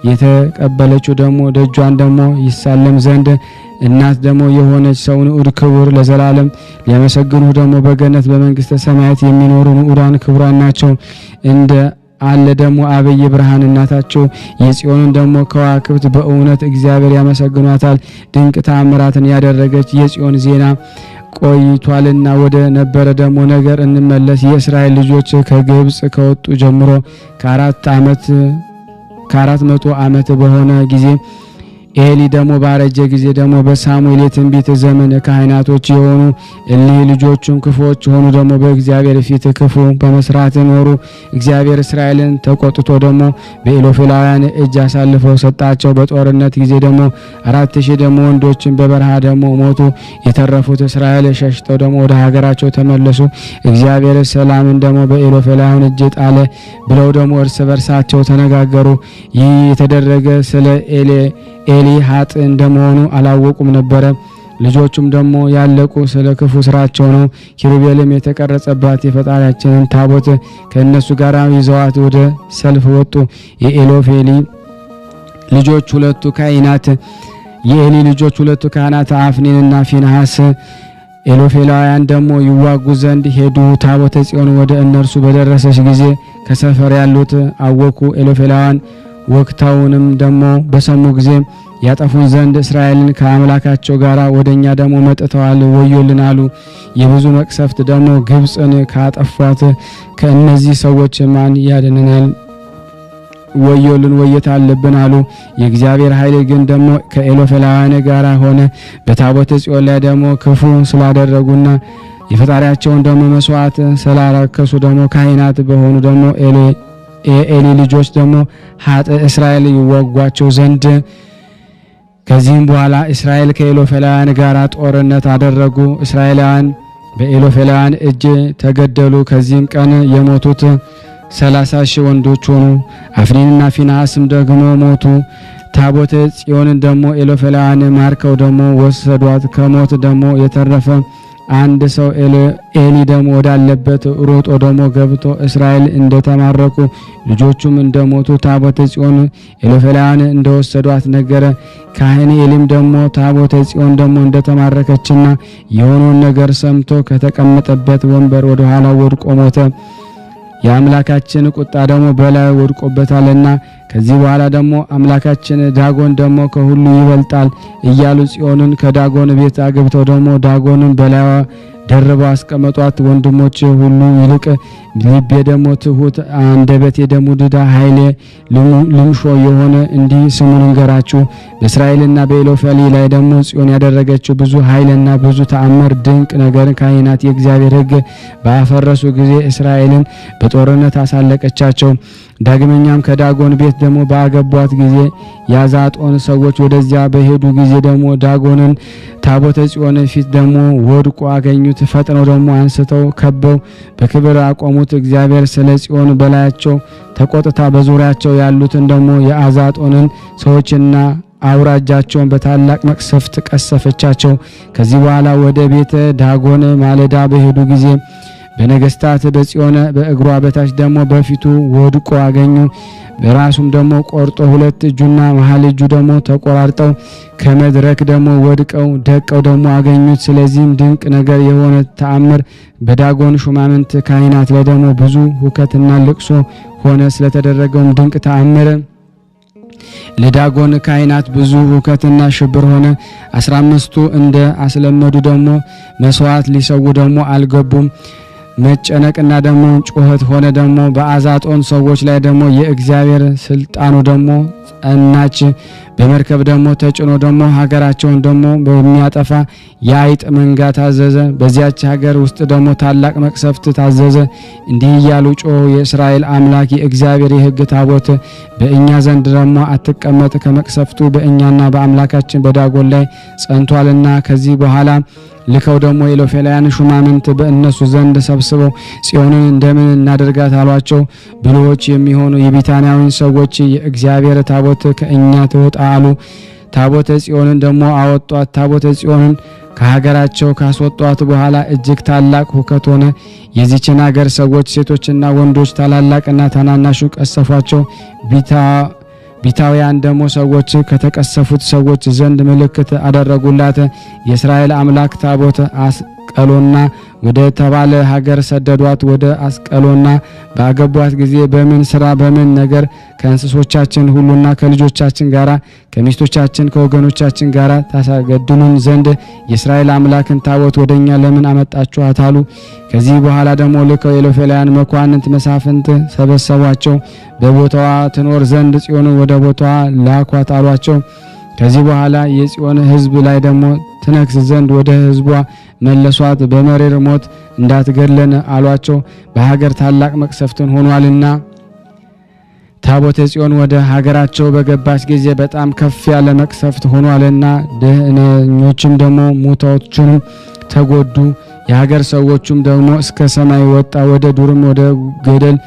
[SPEAKER 2] የተቀበለችው ደግሞ ደጇን ደግሞ ይሳለም ዘንድ እናት ደግሞ የሆነች ሰው ንዑድ ክቡር ለዘላለም ሊያመሰግኑ ደግሞ በገነት በመንግስተ ሰማያት የሚኖሩ ንዑዳን ክቡራን ናቸው። እንደ አለ ደግሞ አብይ ብርሃን እናታቸው የጽዮንን ደግሞ ከዋክብት በእውነት እግዚአብሔር ያመሰግኗታል። ድንቅ ተአምራትን ያደረገች የጽዮን ዜና ቆይቷልና ወደ ነበረ ደግሞ ነገር እንመለስ። የእስራኤል ልጆች ከግብጽ ከወጡ ጀምሮ ከ400 ዓመት በሆነ ጊዜ ኤሊ ደግሞ ባረጀ ጊዜ ደግሞ በሳሙኤል የትንቢት ዘመን ካህናቶች የሆኑ እሊህ ልጆቹም ክፉዎች ሆኑ ደግሞ በእግዚአብሔር ፊት ክፉ በመስራት ኖሩ። እግዚአብሔር እስራኤልን ተቆጥቶ ደግሞ በኢሎፌላውያን እጅ አሳልፈው ሰጣቸው። በጦርነት ጊዜ ደግሞ 4000 ደግሞ ወንዶችን በበረሃ ደግሞ ሞቱ። የተረፉት እስራኤል ሸሽተው ደግሞ ወደ ሀገራቸው ተመለሱ። እግዚአብሔር ሰላምን ደግሞ በኢሎፌላውያን እጅ ጣለ ብለው ደግሞ እርስ በርሳቸው ተነጋገሩ። ይህ የተደረገ ስለ ኤሊ ኃጥ እንደመሆኑ አላወቁም ነበረ። ልጆቹም ደግሞ ያለቁ ስለ ክፉ ስራቸው ነው። ኪሩቤልም የተቀረጸባት የፈጣሪያችንን ታቦት ከእነሱ ጋር ይዘዋት ወደ ሰልፍ ወጡ። የኤሊ ልጆች ሁለቱ ካህናት አፍኒንና ፊንሐስ ኤሎፌላውያን ደግሞ ይዋጉ ዘንድ ሄዱ። ታቦተ ጽዮን ወደ እነርሱ በደረሰች ጊዜ ከሰፈር ያሉት አወኩ። ኤሎፌላውያን ወቅታውንም ደግሞ በሰሙ ጊዜ ያጠፉን ዘንድ እስራኤልን ከአምላካቸው ጋር ወደኛ ደግሞ መጥተዋል፣ ወዮልን አሉ። የብዙ መቅሰፍት ደግሞ ግብጽን ካጠፏት ከእነዚህ ሰዎች ማን ያድነናል? ወዮልን ወየት አለብን አሉ። የእግዚአብሔር ኃይል ግን ደግሞ ከኤሎፌላውያን ጋር ሆነ። በታቦተ ጽዮን ላይ ደግሞ ክፉ ስላደረጉና የፈጣሪያቸውን ደግሞ መስዋዕት ስላረከሱ ደግሞ ካህናት በሆኑ ደግሞ የኤሊ ልጆች ደግሞ ኃጥ እስራኤል ይወጓቸው ዘንድ ከዚህም በኋላ እስራኤል ከኤሎፌላውያን ጋር ጦርነት አደረጉ። እስራኤላውያን በኤሎፌላውያን እጅ ተገደሉ። ከዚህም ቀን የሞቱት 30,000 ወንዶች ሆኑ። አፍኒንና ፊንሐስም ደግሞ ሞቱ። ታቦተ ጽዮንን ደግሞ ኤሎፌላውያን ማርከው ደግሞ ወሰዷት። ከሞት ደግሞ የተረፈ አንድ ሰው ኤሊ ደግሞ ወዳለበት ሮጦ ደግሞ ገብቶ እስራኤል እንደተማረኩ ልጆቹም እንደሞቱ ታቦተ ጽዮን ኤሎፌላውያን እንደወሰዷት ነገረ። ካህን ኤሊም ደግሞ ታቦተ ጽዮን ደግሞ እንደተማረከችና የሆነውን ነገር ሰምቶ ከተቀመጠበት ወንበር ወደ ኋላ ወድቆ ሞተ። የአምላካችን ቁጣ ደግሞ በላይ ወድቆበታልና ከዚህ በኋላ ደግሞ አምላካችን ዳጎን ደግሞ ከሁሉ ይበልጣል እያሉ ጽዮንን ከዳጎን ቤት አገብተው ደግሞ ዳጎንን በላይዋ ደርበው አስቀመጧት። ወንድሞች ሁሉ ይልቅ ልቤ ደግሞ ትሁት አንደበቴ ደግሞ ድዳ ኃይሌ ልምሾ የሆነ እንዲህ ስሙን እንገራችሁ። በእስራኤልና በኤሎፌሊ ላይ ደግሞ ጽዮን ያደረገችው ብዙ ኃይልና ብዙ ተአምር ድንቅ ነገር ካህናት የእግዚአብሔር ሕግ ባፈረሱ ጊዜ እስራኤልን በጦርነት አሳለቀቻቸው። ዳግመኛም ከዳጎን ቤት ደግሞ ባገቧት ጊዜ ያዛጦን ሰዎች ወደዚያ በሄዱ ጊዜ ደግሞ ዳጎንን ታቦተ ጽዮን ፊት ደግሞ ወድቆ አገኙት። ፈጥነው ደግሞ አንስተው ከበው በክብር አቆሙት። እግዚአብሔር ስለ ጽዮን በላያቸው ተቆጥታ በዙሪያቸው ያሉትን ደግሞ የአዛጦንን ሰዎችና አውራጃቸውን በታላቅ መቅሰፍት ቀሰፈቻቸው። ከዚህ በኋላ ወደ ቤተ ዳጎን ማለዳ በሄዱ ጊዜ በነገስታት በጽዮን በእግሯ በታች ደግሞ በፊቱ ወድቆ አገኙ። በራሱም ደግሞ ቆርጦ 2 እጁና መሃል እጁ ደግሞ ተቆራርጠው ከመድረክ ደግሞ ወድቀው ደቀው ደግሞ አገኙት። ስለዚህም ድንቅ ነገር የሆነ ተአምር በዳጎን ሹማምንት ካህናት ላይ ደግሞ ብዙ ሁከትና ልቅሶ ሆነ። ስለተደረገውም ድንቅ ተአምር ለዳጎን ካህናት ብዙ ሁከትና ሽብር ሆነ። 15ቱ እንደ አስለመዱ ደግሞ መስዋዕት ሊሰዉ ደግሞ አልገቡም። መጨነቅና ደግሞ ጩኸት ሆነ። ደግሞ በአዛጦን ሰዎች ላይ ደግሞ የእግዚአብሔር ስልጣኑ ደግሞ ጸናች። በመርከብ ደግሞ ተጭኖ ደግሞ ሀገራቸውን ደግሞ በሚያጠፋ የአይጥ መንጋ ታዘዘ። በዚያች ሀገር ውስጥ ደግሞ ታላቅ መቅሰፍት ታዘዘ። እንዲህ እያሉ ጮሁ፣ የእስራኤል አምላክ የእግዚአብሔር የሕግ ታቦት በእኛ ዘንድ ደግሞ አትቀመጥ፣ ከመቅሰፍቱ በእኛና በአምላካችን በዳጎን ላይ ጸንቷልና። ከዚህ በኋላ ልከው ደግሞ ኤሎፌላውያን ሹማምንት በእነሱ ዘንድ ሰብስበው ጽዮንን እንደምን እናደርጋት አሏቸው። ብልሆች የሚሆኑ የቢታንያዊን ሰዎች የእግዚአብሔር ታቦት ከእኛ ትወጣ አሉ። ታቦተ ጽዮንን ደግሞ አወጧት። ታቦተ ጽዮንን ከሀገራቸው ካስወጧት በኋላ እጅግ ታላቅ ሁከት ሆነ። የዚችን ሀገር ሰዎች ሴቶችና ወንዶች ታላላቅና ታናናሹ ቀሰፏቸው። ቢታውያን ደግሞ ሰዎች ከተቀሰፉት ሰዎች ዘንድ ምልክት አደረጉላት። የእስራኤል አምላክ ታቦት አስቀሎና ወደ ተባለ ሀገር ሰደዷት። ወደ አስቀሎና ባገቧት ጊዜ በምን ስራ በምን ነገር ከእንስሶቻችን ሁሉና ከልጆቻችን ጋራ ከሚስቶቻችን ከወገኖቻችን ጋራ ታሳገድሉን ዘንድ የእስራኤል አምላክን ታቦት ወደኛ ለምን አመጣችኋት አሉ። ከዚህ በኋላ ደግሞ ልከው ኤሎፌላውያን መኳንንት መሳፍንት ሰበሰቧቸው። በቦታዋ ትኖር ዘንድ ጽዮንን ወደ ቦታዋ ላኳት አሏቸው። ከዚህ በኋላ የጽዮን ሕዝብ ላይ ደግሞ ትነግስ ዘንድ ወደ ሕዝቧ መለሷት። በመሬር ሞት እንዳትገድለን አሏቸው፣ በሀገር ታላቅ መቅሰፍትን ሆኗልና። ታቦተ ጽዮን ወደ ሀገራቸው በገባች ጊዜ በጣም ከፍ ያለ መቅሰፍት ሆኗልና ደህነኞችም ደግሞ ሙታዎቹም ተጎዱ። የሀገር ሰዎችም ደግሞ እስከ ሰማይ ወጣ፣ ወደ ዱርም ወደ ገደል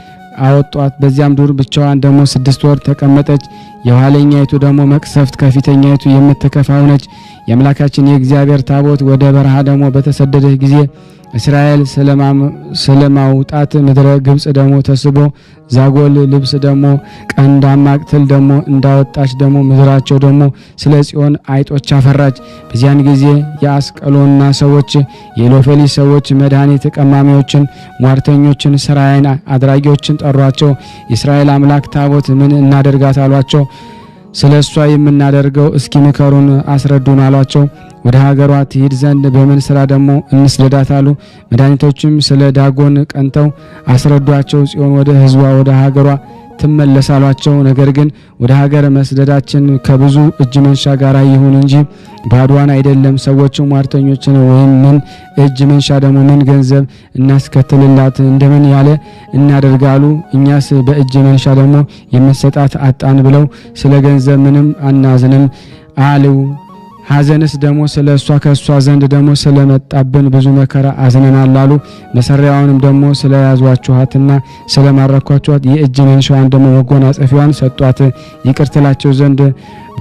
[SPEAKER 2] አወጧት። በዚያም ዱር ብቻዋን ደግሞ 6 ወር ተቀመጠች። የኋለኛይቱ ደግሞ መቅሰፍት ከፊተኛይቱ የምትከፋ ሆነች። የአምላካችን የእግዚአብሔር ታቦት ወደ በረሃ ደግሞ በተሰደደ ጊዜ እስራኤል ስለማውጣት ምድረ ግብጽ ደግሞ ተስቦ ዛጎል ልብስ ደግሞ ቀንዳማ ቅትል ደግሞ እንዳወጣች ደግሞ ምድራቸው ደግሞ ስለ ጽዮን አይጦች አፈራች። በዚያን ጊዜ የአስቀሎና ሰዎች የኢሎፌሊ ሰዎች መድኃኒት ቀማሚዎችን፣ ሟርተኞችን፣ ስራይን አድራጊዎችን ጠሯቸው። የእስራኤል አምላክ ታቦት ምን እናደርጋት አሏቸው። ስለ እሷ የምናደርገው እስኪ ምከሩን አስረዱን አሏቸው። ወደ ሀገሯ ትሄድ ዘንድ በምን ስራ ደግሞ እንስደዳት አሉ። መድኃኒቶችም ስለ ዳጎን ቀንተው አስረዷቸው። ጽዮን ወደ ሕዝቧ ወደ ሀገሯ ትመለሳሏቸው። ነገር ግን ወደ ሀገር መስደዳችን ከብዙ እጅ መንሻ ጋር ይሁን እንጂ ባዷን አይደለም። ሰዎችም ሟርተኞችን ወይም ምን እጅ መንሻ ደግሞ ምን ገንዘብ እናስከትልላት እንደምን ያለ እናደርጋሉ። እኛስ በእጅ መንሻ ደግሞ የምንሰጣት አጣን ብለው ስለ ገንዘብ ምንም አናዝንም አሉ። ሐዘንስ ደግሞ ስለ እሷ ከእሷ ዘንድ ደግሞ ስለመጣብን ብዙ መከራ አዝነናል አሉ። መሰሪያውንም ደግሞ ስለያዟችኋትና ስለማረኳችኋት የእጅ መንሻዋን ደግሞ መጎናጸፊያዋን ሰጧት። ይቅር ትላቸው ዘንድ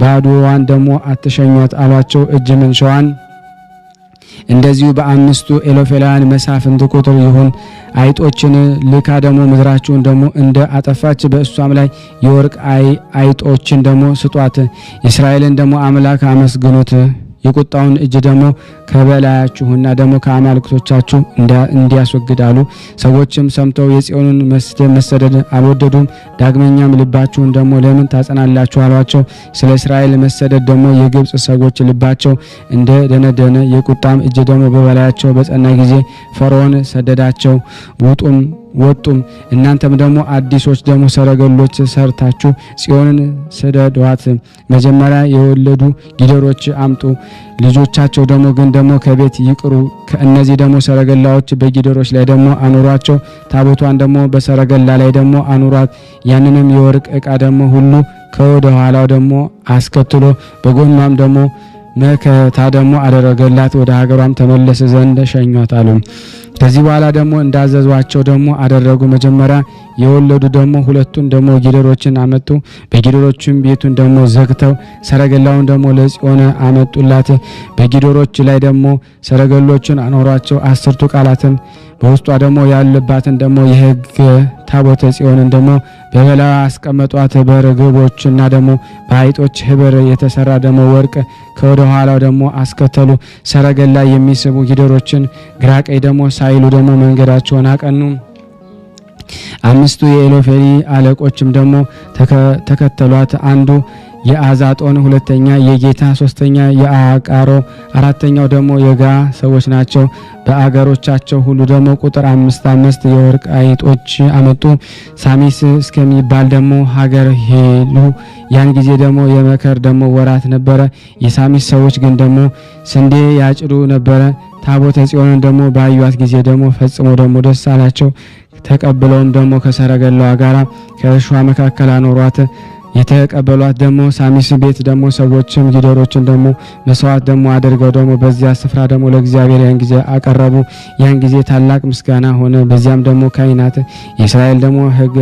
[SPEAKER 2] ባዶዋን ደግሞ አትሸኟት አሏቸው። እጅ መንሻዋን እንደዚሁ በአምስቱ ኤሎፌላውያን መሳፍንት ቁጥር ይሁን። አይጦችን ልካ ደግሞ ምድራችሁን ደግሞ እንደ አጠፋች በእሷም ላይ የወርቅ አይጦችን ደግሞ ስጧት። እስራኤልን ደግሞ አምላክ አመስግኑት። የቁጣውን እጅ ደግሞ ከበላያችሁና ደግሞ ከአማልክቶቻችሁ እንዲያስወግዳሉ። ሰዎችም ሰምተው የጽዮንን መሰደድ አልወደዱም። ዳግመኛም ልባችሁን ደግሞ ለምን ታጸናላችሁ አሏቸው። ስለ እስራኤል መሰደድ ደግሞ የግብጽ ሰዎች ልባቸው እንደ ደነደነ የቁጣም እጅ ደግሞ በበላያቸው በጸና ጊዜ ፈርዖን ሰደዳቸው። ወጡም እናንተም ደግሞ አዲሶች ደግሞ ሰረገሎች ሰርታችሁ ጽዮንን ስደዷት። መጀመሪያ የወለዱ ጊደሮች አምጡ፣ ልጆቻቸው ደግሞ ግን ደግሞ ከቤት ይቅሩ። ከእነዚህ ደግሞ ሰረገላዎች በጊደሮች ላይ ደግሞ አኑሯቸው። ታቦቷን ደግሞ በሰረገላ ላይ ደግሞ አኑሯት። ያንንም የወርቅ ዕቃ ደግሞ ሁሉ ከወደ ኋላው ደግሞ አስከትሎ በጎኗም ደግሞ መከታ ደግሞ አደረገላት። ወደ ሀገሯም ተመለስ ዘንድ ሸኟት አሉ። ከዚህ በኋላ ደግሞ እንዳዘዟቸው ደግሞ አደረጉ። መጀመሪያ የወለዱ ደግሞ ሁለቱን ደግሞ ጊደሮችን አመጡ። በጊደሮችም ቤቱን ደግሞ ዘግተው ሰረገላውን ደግሞ ለጽዮን አመጡላት። በጊደሮች ላይ ደግሞ ሰረገሎችን አኖሯቸው። 10ቱ ቃላትን በውስጧ ደግሞ ያለባትን ደግሞ የሕግ ታቦተ ጽዮንን ደግሞ በበላዩ አስቀመጧት። በርግቦችና ደግሞ በአይጦች ህብር የተሰራ ደግሞ ወርቅ ከወደ ኋላው ደግሞ አስከተሉ። ሰረገላ የሚስቡ ጊደሮችን ግራ ቀኝ ደግሞ ሳይሉ ደግሞ መንገዳቸውን አቀኑ። 5ቱ የኤሎፌሊ አለቆችም ደግሞ ተከተሏት። አንዱ የአዛጦን፣ ሁለተኛ የጌታ፣ ሶስተኛ የአቃሮ፣ አራተኛው ደግሞ የጋ ሰዎች ናቸው። በአገሮቻቸው ሁሉ ደግሞ ቁጥር 5 የወርቅ አይጦች አመጡ። ሳሚስ እስከሚባል ደግሞ ሀገር ሄሉ። ያን ጊዜ ደግሞ የመከር ደግሞ ወራት ነበረ። የሳሚስ ሰዎች ግን ደግሞ ስንዴ ያጭዱ ነበረ። ታቦተ ጽዮንን ደግሞ ባዩት ጊዜ ደግሞ ፈጽሞ ደግሞ ደስ አላቸው። ተቀብለውም ደግሞ ከሰረገላዋ ጋራ ከእርሻ መካከል አኖሯት። የተቀበሏት ደግሞ ሳሚስ ቤት ደግሞ ሰዎችም ጊደሮችን ደግሞ መስዋዕት ደግሞ አድርገው ደግሞ በዚያ ስፍራ ደግሞ ለእግዚአብሔር ያን ጊዜ አቀረቡ። ያን ጊዜ ታላቅ ምስጋና ሆነ። በዚያም ደግሞ ካህናት የእስራኤል ደግሞ ሕግ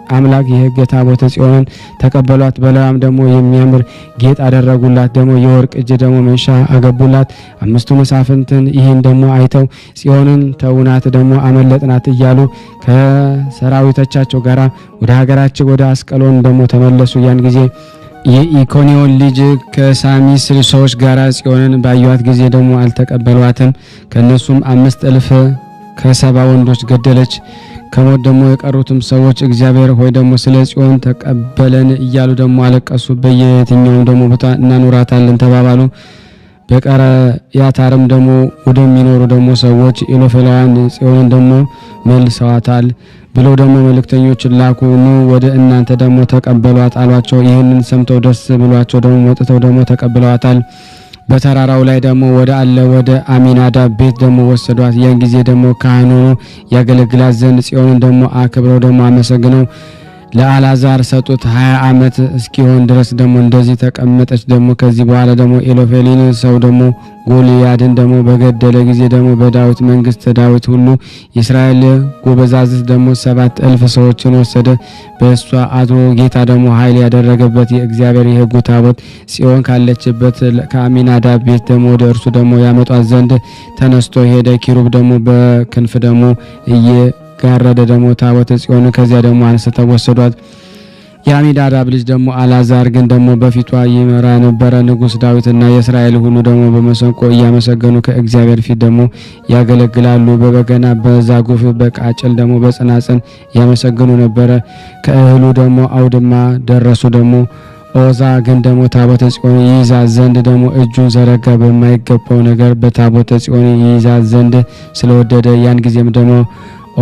[SPEAKER 2] አምላክ የሕግ ታቦተ ጽዮንን ተቀበሏት። በላዩም ደግሞ የሚያምር ጌጥ አደረጉላት። ደግሞ የወርቅ እጅ ደግሞ መንሻ አገቡላት። 5ቱ መሳፍንትን ይህን ደግሞ አይተው ጽዮንን ተውናት ደግሞ አመለጥናት እያሉ ከሰራዊቶቻቸው ጋራ ወደ ሀገራቸው ወደ አስቀሎን ደግሞ ተመለሱ። ያን ጊዜ የኢኮንዮን ልጅ ከሳሚስ ሰዎች ጋራ ጽዮንን ባዩት ጊዜ ደግሞ አልተቀበሏትም። ከነሱም 5,000 ከ70 ወንዶች ገደለች። ከሞት ደግሞ የቀሩትም ሰዎች እግዚአብሔር ሆይ ደግሞ ስለ ጽዮን ተቀበለን እያሉ ደግሞ አለቀሱ። በየትኛውም ደግሞ ቦታ እናኖራታለን ተባባሉ። በቀርያታርም ደግሞ ወደሚኖሩ ደግሞ ሰዎች ኢሎፌላውያን ጽዮንን ደግሞ መልሰዋታል ብለው ደግሞ መልእክተኞችን ላኩ። ኑ ወደ እናንተ ደግሞ ተቀበሏት አሏቸው። ይህንን ሰምተው ደስ ብሏቸው ደግሞ ወጥተው ደግሞ ተቀብለዋታል። በተራራው ላይ ደግሞ ወደ አሚናዳብ ቤት ደግሞ ወሰዷት። ያን ጊዜ ደግሞ ካህኑ ያገለግላት ዘንድ ጽዮንን ደግሞ አክብረው ደግሞ አመሰግነው ለአልዓዛር ሰጡት። 20 ዓመት እስኪሆን ድረስ ደግሞ እንደዚህ ተቀመጠች። ደግሞ ከዚህ በኋላ ደግሞ ኢሎፌሊን ሰው ደግሞ ጎልያድን ደግሞ በገደለ ጊዜ ደግሞ በዳዊት መንግስት ዳዊት ሁሉ የእስራኤል ጎበዛዝት ደግሞ 7,000 ሰዎችን ወሰደ። በእሷ አድሮ ጌታ ደግሞ ኃይል ያደረገበት የእግዚአብሔር የሕጉ ታቦት ጽዮን ካለችበት ከአሚናዳብ ቤት ደግሞ ወደ እርሱ ደግሞ ያመጧት ዘንድ ተነስቶ ሄደ። ኪሩብ ደግሞ በክንፍ ደግሞ ጋረደ ደግሞ ታቦተ ጽዮን ከዚያ ደግሞ አንስተው ወሰዷት። የአሚናዳብ ልጅ ደግሞ አልዓዛር ግን ደግሞ በፊቷ ይመራ ነበረ። ንጉሥ ዳዊትና የእስራኤል ሁሉ ደግሞ በመሰንቆ እያመሰገኑ ከእግዚአብሔር ፊት ደግሞ ያገለግላሉ። በበገና በዛጉፍ በቃጭል ደግሞ በጽናጽን ያመሰግኑ ነበረ። ከእህሉ ደግሞ አውድማ ደረሱ። ደግሞ ኦዛ ግን ደግሞ ታቦተ ጽዮን ይይዛት ዘንድ ደግሞ እጁን ዘረጋ። በማይገባው ነገር በታቦተ ጽዮን ይይዛት ዘንድ ስለወደደ ያን ጊዜም ደግሞ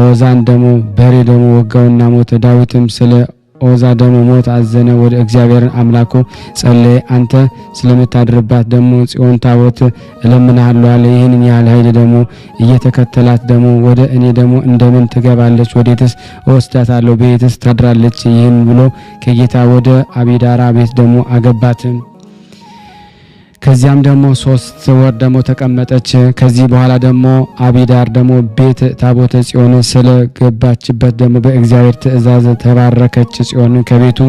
[SPEAKER 2] ኦዛን ደግሞ በሬ ደግሞ ወጋውና ሞተ። ዳዊትም ስለ ኦዛ ደግሞ ሞት አዘነ። ወደ እግዚአብሔር አምላኩ ጸለየ። አንተ ስለምታድርባት ደግሞ ጽዮን ታቦት እለምንሃለሁ አለ። ይህንን ያህል ኃይል ደግሞ እየተከተላት ደግሞ ወደ እኔ ደግሞ እንደምን ትገባለች? ወዴትስ እወስዳታለሁ? በየትስ ታድራለች? ይህን ብሎ ከጌታ ወደ አቢዳራ ቤት ደግሞ አገባት። ከዚያም ደግሞ 3 ወር ደግሞ ተቀመጠች። ከዚህ በኋላ ደግሞ አቢዳር ደግሞ ቤት ታቦተ ጽዮን ስለገባችበት ደግሞ በእግዚአብሔር ትእዛዝ ተባረከች። ጽዮን ከቤቱ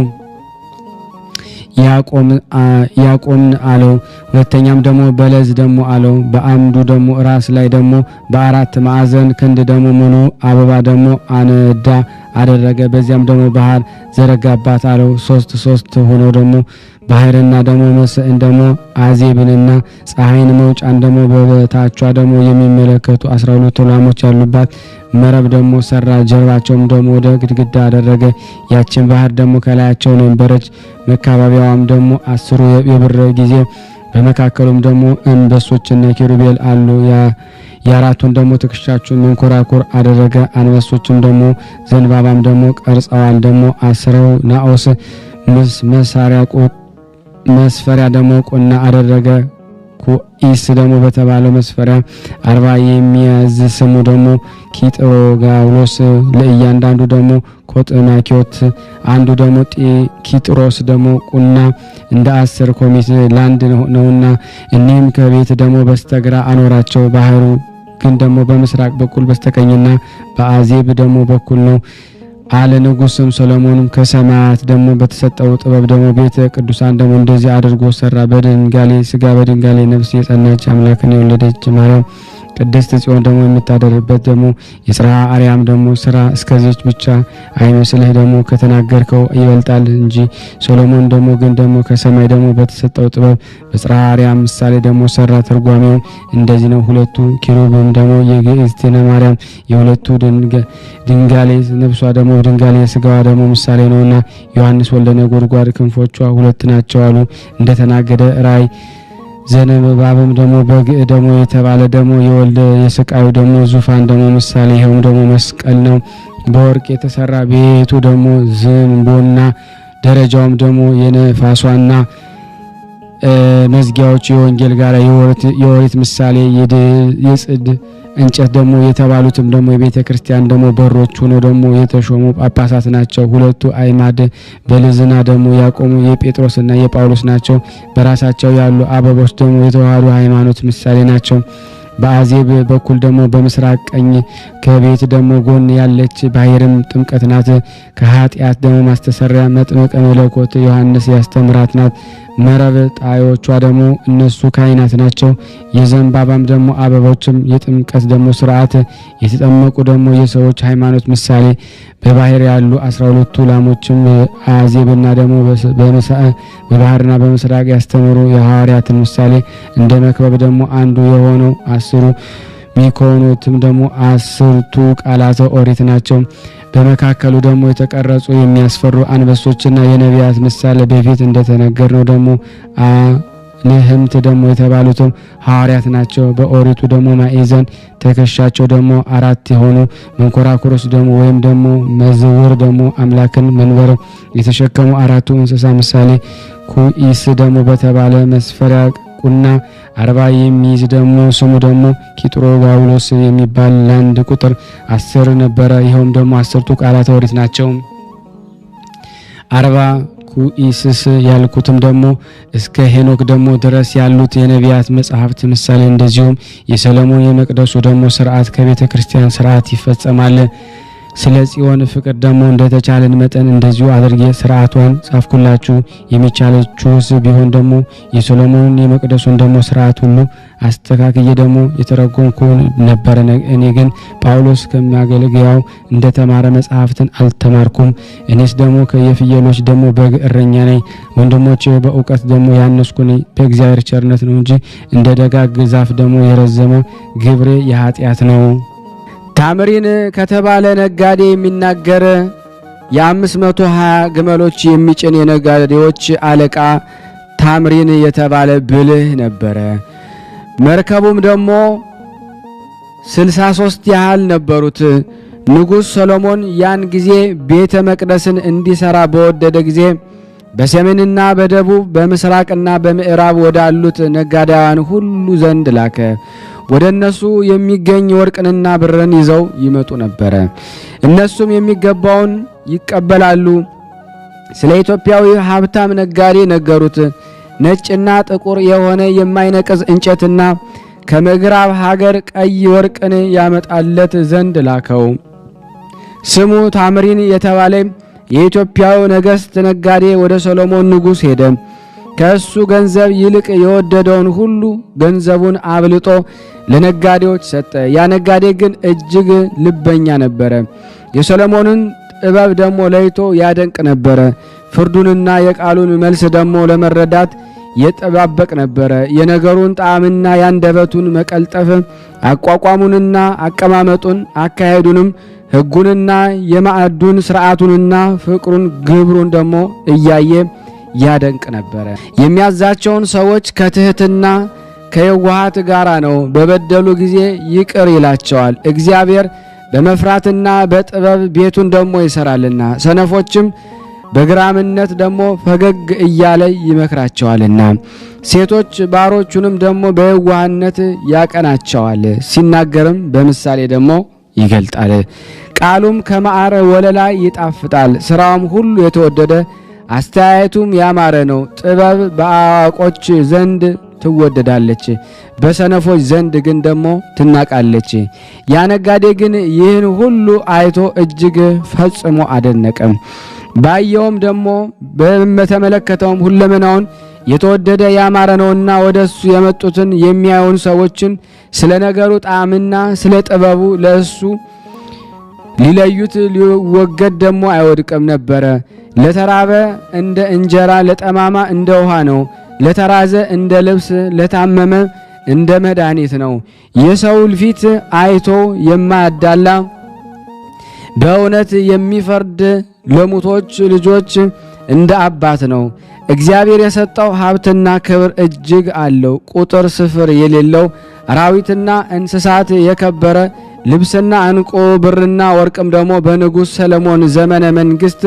[SPEAKER 2] ያቆምን አለው። ሁለተኛም ደግሞ በለዝ ደግሞ አለው። በአምዱ ደግሞ ራስ ላይ ደግሞ በ4 ማዕዘን ክንድ ደግሞ ሙሉ አበባ ደግሞ አነዳ አደረገ። በዚያም ደግሞ ባህር ዘረጋባት አለው። 3 ሆኖ ደግሞ ባህርና ደግሞ መስዕን ደግሞ አዜብንና ፀሐይን መውጫን ደግሞ በበታቿ ደግሞ የሚመለከቱ 12 ላሞች ያሉባት መረብ ደግሞ ሰራ። ጀርባቸውም ደግሞ ወደ ግድግዳ አደረገ። ያችን ባህር ደግሞ ከላያቸው ነበረች። መካባቢያዋም ደግሞ 10 የብር ጊዜ በመካከሉም ደግሞ አንበሶችና ኪሩቤል አሉ። የአራቱን ደግሞ ትከሻቸውን መንኮራኩር አደረገ። አንበሶችም ደግሞ ዘንባባም ደግሞ ቀርጸዋል። ደግሞ አስረው ናኦስ መስፈሪያ ደግሞ ቁና አደረገ። ኩኢስ ደግሞ በተባለው መስፈሪያ 40 የሚያዝ ስሙ ደግሞ ኪጥሮጋውሎስ ለእያንዳንዱ ደግሞ ኮጥናኪዮት አንዱ ደግሞ ኪጥሮስ ደግሞ ቁና እንደ 10 ኮሚት ላንድ ነውና እኒህም ከቤት ደግሞ በስተግራ አኖራቸው። ባህሩ ግን ደግሞ በምስራቅ በኩል በስተቀኝና በአዜብ ደግሞ በኩል ነው አለ። ንጉሥም ሰሎሞንም ከሰማያት ደግሞ በተሰጠው ጥበብ ደግሞ ቤተ ቅዱሳን ደግሞ እንደዚህ አድርጎ ሰራ። በድንጋሌ ስጋ በድንጋሌ ነፍስ የጸናች አምላክን የወለደች ማርያም ቅድስት ጽዮን ደግሞ የምታደርበት ደግሞ የጽርሐ አርያም ደግሞ ስራ እስከዚች ብቻ አይመስልህ፣ ደግሞ ከተናገርከው ይበልጣል እንጂ። ሶሎሞን ደግሞ ግን ደግሞ ከሰማይ ደግሞ በተሰጠው ጥበብ በጽርሐ አርያም ምሳሌ ደግሞ ሰራ። ትርጓሜው እንደዚህ ነው። 2 ኪሩብም ደግሞ የግእዝትነ ማርያም የሁለቱ ድንጋሌ ነፍሷ ደግሞ ድንጋሌ ስጋዋ ደግሞ ምሳሌ ነውና ዮሐንስ ወልደ ነጎድጓድ ክንፎቿ 2 ናቸው አሉ። እንደተናገደ ራእይ ዘነበባብም ደግሞ በግዕ ደግሞ የተባለ ደግሞ የወልደ የስቃዩ ደግሞ ዙፋን ደግሞ ምሳሌ ይኸውም ደግሞ መስቀል ነው። በወርቅ የተሰራ ቤቱ ደግሞ ዝንቦና ደረጃውም ደግሞ የነፋሷና መዝጊያዎች የወንጌል ጋር የወሪት ምሳሌ የጽድ እንጨት ደግሞ የተባሉትም ደግሞ የቤተ ክርስቲያን ደግሞ በሮች ሆኖ ደግሞ የተሾሙ ጳጳሳት ናቸው። 2 አይማድ በልዝና ደግሞ ያቆሙ የጴጥሮስና የጳውሎስ ናቸው። በራሳቸው ያሉ አበቦች ደግሞ የተዋህዶ ሃይማኖት ምሳሌ ናቸው። በአዜብ በኩል ደግሞ በምስራቅ ቀኝ ከቤት ደግሞ ጎን ያለች ባህርም ጥምቀት ናት። ከኃጢአት ደግሞ ማስተሰሪያ መጥምቀ መለኮት ዮሐንስ ያስተምራት ናት። መረብ ጣዮቿ ደግሞ እነሱ ካህናት ናቸው። የዘንባባም ደግሞ አበቦችም የጥምቀት ደግሞ ስርዓት የተጠመቁ ደግሞ የሰዎች ሃይማኖት ምሳሌ በባህር ያሉ 12ቱ ላሞችም አዜብና ደግሞ በባህርና በምስራቅ ያስተምሩ የሐዋርያትን ምሳሌ እንደ መክበብ ደግሞ አንዱ የሆነው 10 ሚኮኖትም ደግሞ 10ቱ ቃላተ ኦሪት ናቸው። በመካከሉ ደግሞ የተቀረጹ የሚያስፈሩ አንበሶችና የነቢያት ምሳሌ በፊት እንደተነገር ነው። ደግሞ ልህምት ደግሞ የተባሉት ሐዋርያት ናቸው። በኦሪቱ ደግሞ ማዕዘን ትከሻቸው ደግሞ 4 የሆኑ መንኮራኩሮች ደግሞ ወይም ደግሞ መዝውር ደግሞ አምላክን መንበር የተሸከሙ 4ቱ እንስሳ ምሳሌ ኩኢስ ደግሞ በተባለ መስፈሪያ ቁና 40 የሚይዝ ደግሞ ስሙ ደግሞ ኪጥሮጋውሎስ የሚባል ለአንድ ቁጥር 10 ነበረ። ይኸውም ደግሞ 10ቱ ቃላተ ኦሪት ናቸው። 40 ኩኢስስ ያልኩትም ደግሞ እስከ ሄኖክ ደግሞ ድረስ ያሉት የነቢያት መጻሕፍት ምሳሌ፣ እንደዚሁም የሰሎሞን የመቅደሱ ደግሞ ስርዓት ከቤተ ክርስቲያን ስርዓት ይፈጸማል። ስለ ጽዮን ፍቅር ደግሞ እንደተቻለን መጠን እንደዚሁ አድርጌ ስርዓቷን ጻፍኩላችሁ። የሚቻለችውስ ቢሆን ደግሞ የሰሎሞን የመቅደሱን ደግሞ ስርዓት ሁሉ አስተካክዬ ደግሞ የተረጎምኩ ነበር። እኔ ግን ጳውሎስ ከሚያገልግያው እንደተማረ መጽሐፍትን አልተማርኩም። እኔስ ደግሞ ከየፍየሎች ደግሞ በግ እረኛ ነኝ። ወንድሞቼ በእውቀት ደግሞ ያነስኩ ነኝ፣ በእግዚአብሔር ቸርነት ነው እንጂ እንደ ደጋግ ዛፍ ደግሞ የረዘመ ግብሬ የኃጢአት ነው። ታምሪን ከተባለ ነጋዴ የሚናገር የ520 ግመሎች የሚጭን የነጋዴዎች አለቃ ታምሪን የተባለ ብልህ ነበረ። መርከቡም ደግሞ 63 ያህል ነበሩት። ንጉሥ ሰሎሞን ያን ጊዜ ቤተ መቅደስን እንዲሰራ በወደደ ጊዜ በሰሜንና በደቡብ በምስራቅና በምዕራብ ወዳሉት ነጋዴያን ሁሉ ዘንድ ላከ። ወደ እነሱ የሚገኝ ወርቅንና ብርን ይዘው ይመጡ ነበር። እነሱም የሚገባውን ይቀበላሉ። ስለ ኢትዮጵያዊ ሀብታም ነጋዴ ነገሩት። ነጭና ጥቁር የሆነ የማይነቅዝ እንጨትና ከምዕራብ ሀገር ቀይ ወርቅን ያመጣለት ዘንድ ላከው። ስሙ ታምሪን የተባለ የኢትዮጵያው ነገሥት ነጋዴ ወደ ሰሎሞን ንጉሥ ሄደ። ከእሱ ገንዘብ ይልቅ የወደደውን ሁሉ ገንዘቡን አብልጦ ለነጋዴዎች ሰጠ። ያ ነጋዴ ግን እጅግ ልበኛ ነበረ። የሰሎሞንን ጥበብ ደግሞ ለይቶ ያደንቅ ነበረ። ፍርዱንና የቃሉን መልስ ደግሞ ለመረዳት የጠባበቅ ነበረ። የነገሩን ጣዕምና ያንደበቱን መቀልጠፍ፣ አቋቋሙንና አቀማመጡን፣ አካሄዱንም፣ ሕጉንና የማዕዱን ሥርዓቱንና ፍቅሩን ግብሩን ደግሞ እያየ ያደንቅ ነበረ። የሚያዛቸውን ሰዎች ከትህትና ከየዋሃት ጋራ ነው። በበደሉ ጊዜ ይቅር ይላቸዋል። እግዚአብሔር በመፍራትና በጥበብ ቤቱን ደግሞ ይሰራልና ሰነፎችም በግራምነት ደግሞ ፈገግ እያለ ይመክራቸዋልና ሴቶች ባሮቹንም ደግሞ በየዋህነት ያቀናቸዋል። ሲናገርም በምሳሌ ደግሞ ይገልጣል። ቃሉም ከማዕረ ወለላ ይጣፍጣል። ስራውም ሁሉ የተወደደ አስተያየቱም ያማረ ነው። ጥበብ በአዋቆች ዘንድ ትወደዳለች፣ በሰነፎች ዘንድ ግን ደግሞ ትናቃለች። ያ ነጋዴ ግን ይህን ሁሉ አይቶ እጅግ ፈጽሞ አደነቀም። ባየውም ደግሞ በተመለከተውም ሁለመናውን የተወደደ ያማረ ነውና ወደሱ የመጡትን የሚያዩን ሰዎችን ስለ ነገሩ ጣዕምና ስለ ጥበቡ ለእሱ ሊለዩት ሊወገድ ደግሞ አይወድቅም ነበረ። ለተራበ እንደ እንጀራ፣ ለጠማማ እንደ ውሃ ነው። ለተራዘ እንደ ልብስ፣ ለታመመ እንደ መድኃኒት ነው። የሰው ፊት አይቶ የማያዳላ በእውነት የሚፈርድ ለሙቶች ልጆች እንደ አባት ነው። እግዚአብሔር የሰጠው ሀብትና ክብር እጅግ አለው፣ ቁጥር ስፍር የሌለው አራዊትና እንስሳት የከበረ ልብስና ዕንቁ ብርና ወርቅም ደግሞ በንጉሥ ሰሎሞን ዘመነ መንግስት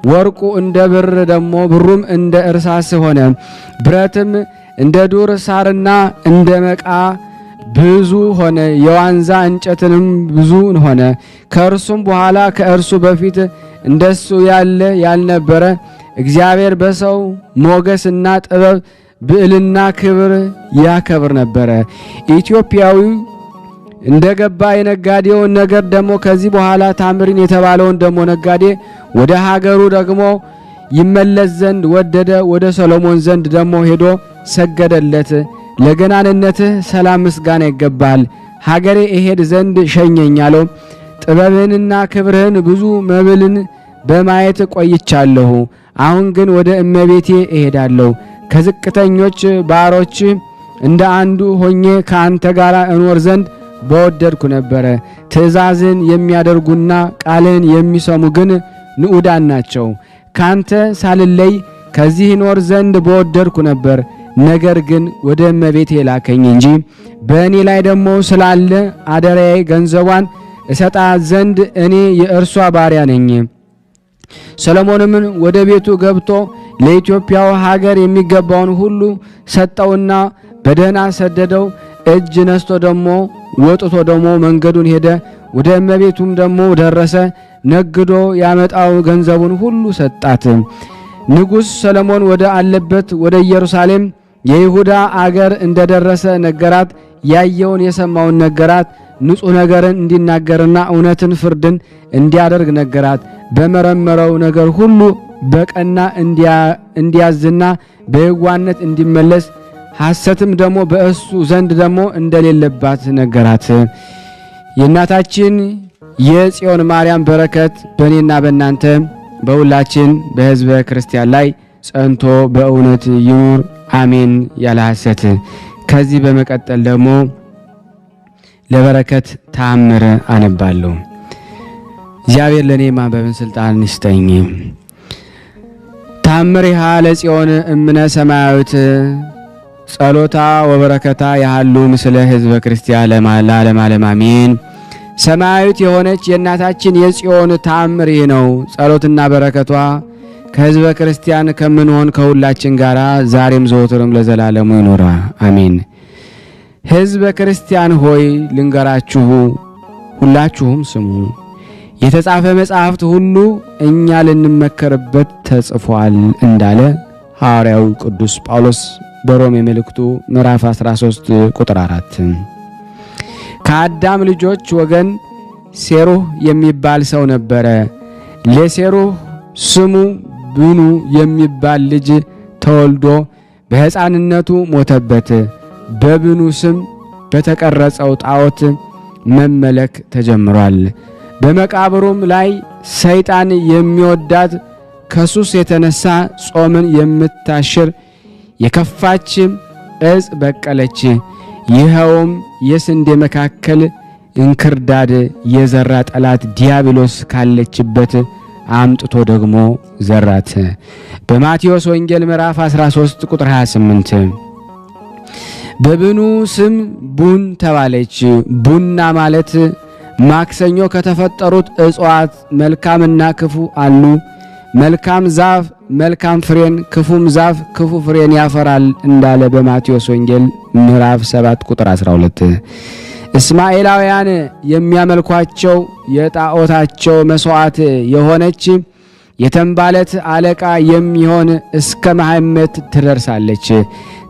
[SPEAKER 2] ወርቁ እንደ ብር ደግሞ ብሩም እንደ እርሳስ ሆነ። ብረትም እንደ ዱር ሳርና እንደ መቃ ብዙ ሆነ። የዋንዛ እንጨትንም ብዙ ሆነ። ከእርሱም በኋላ ከእርሱ በፊት እንደሱ ያለ ያልነበረ እግዚአብሔር በሰው ሞገስና ጥበብ ብዕልና ክብር ያከብር ነበረ። ኢትዮጵያዊው እንደገባ የነጋዴውን ነገር ደግሞ ከዚህ በኋላ ታምሪን የተባለውን ደግሞ ነጋዴ ወደ ሀገሩ ደግሞ ይመለስ ዘንድ ወደደ። ወደ ሰሎሞን ዘንድ ደግሞ ሄዶ ሰገደለት። ለገናንነትህ ሰላም ምስጋና ይገባል፣ ሀገሬ እሄድ ዘንድ ሸኘኝ አለው። ጥበብህንና ክብርህን ብዙ መብልን በማየት ቆይቻለሁ። አሁን ግን ወደ እመቤቴ እሄዳለሁ። ከዝቅተኞች ባሮች እንደ አንዱ ሆኜ ከአንተ ጋር እኖር ዘንድ በወደድኩ ነበረ። ትእዛዝን የሚያደርጉና ቃልን የሚሰሙ ግን ንዑዳን ናቸው። ካንተ ሳልለይ ከዚህ ኖር ዘንድ በወደድኩ ነበር። ነገር ግን ወደ እመቤቴ ላከኝ እንጂ በእኔ ላይ ደግሞ ስላለ አደራዬ ገንዘቧን እሰጣት ዘንድ እኔ የእርሷ ባሪያ ነኝ። ሰሎሞንም ወደ ቤቱ ገብቶ ለኢትዮጵያው ሀገር የሚገባውን ሁሉ ሰጠውና በደህና ሰደደው። እጅ ነስቶ ደግሞ ወጥቶ ደግሞ መንገዱን ሄደ። ወደ እመቤቱም ደግሞ ደረሰ። ነግዶ ያመጣው ገንዘቡን ሁሉ ሰጣት። ንጉሥ ሰሎሞን ወደ አለበት ወደ ኢየሩሳሌም የይሁዳ አገር እንደደረሰ ነገራት። ያየውን የሰማውን ነገራት። ንጹሕ ነገርን እንዲናገርና እውነትን ፍርድን እንዲያደርግ ነገራት። በመረመረው ነገር ሁሉ በቀና እንዲያዝና በየዋህነት እንዲመለስ ሐሰትም ደግሞ በእሱ ዘንድ ደግሞ እንደሌለባት ነገራት። የእናታችን የጽዮን ማርያም በረከት በእኔና በእናንተ በሁላችን በሕዝበ ክርስቲያን ላይ ጸንቶ በእውነት ይኑር አሜን ያለ ሐሰት። ከዚህ በመቀጠል ደግሞ ለበረከት ተአምር አነባለሁ። እግዚአብሔር ለኔ ማንበብን ስልጣን ይስጠኝ። ተአምሪሃ ለጽዮን እምነ ሰማያዊት ጸሎታ ወበረከታ ያህሉ ምስለ ሕዝበ ክርስቲያን ለዓለመ ዓለም አሜን። ሰማያዊት የሆነች የእናታችን የጽዮን ተአምር ይህ ነው። ጸሎትና በረከቷ ከሕዝበ ክርስቲያን ከምንሆን ከሁላችን ጋር ዛሬም ዘወትርም ለዘላለሙ ይኖራ አሜን። ሕዝበ ክርስቲያን ሆይ ልንገራችሁ፣ ሁላችሁም ስሙ። የተጻፈ መጽሐፍት ሁሉ እኛ ልንመከርበት ተጽፏል እንዳለ ሐዋርያው ቅዱስ ጳውሎስ በሮሜ መልእክቱ ምዕራፍ 13 ቁጥር 4። ከአዳም ልጆች ወገን ሴሩህ የሚባል ሰው ነበረ። ለሴሩህ ስሙ ብኑ የሚባል ልጅ ተወልዶ በሕፃንነቱ ሞተበት። በብኑ ስም በተቀረጸው ጣዖት መመለክ ተጀምሯል። በመቃብሩም ላይ ሰይጣን የሚወዳት ከሱስ የተነሳ ጾምን የምታሽር የከፋች ዕፅ በቀለች። ይኸውም የስንዴ መካከል እንክርዳድ የዘራ ጠላት ዲያብሎስ ካለችበት አምጥቶ ደግሞ ዘራት። በማቴዎስ ወንጌል ምዕራፍ 13 ቁጥር 28። በብኑ ስም ቡን ተባለች። ቡና ማለት ማክሰኞ ከተፈጠሩት እጽዋት መልካምና ክፉ አሉ። መልካም ዛፍ መልካም ፍሬን፣ ክፉም ዛፍ ክፉ ፍሬን ያፈራል እንዳለ በማቴዎስ ወንጌል ምዕራፍ 7 ቁጥር 12። እስማኤላውያን የሚያመልኳቸው የጣዖታቸው መስዋዕት የሆነች የተንባለት አለቃ የሚሆን እስከ መሐመድ ትደርሳለች።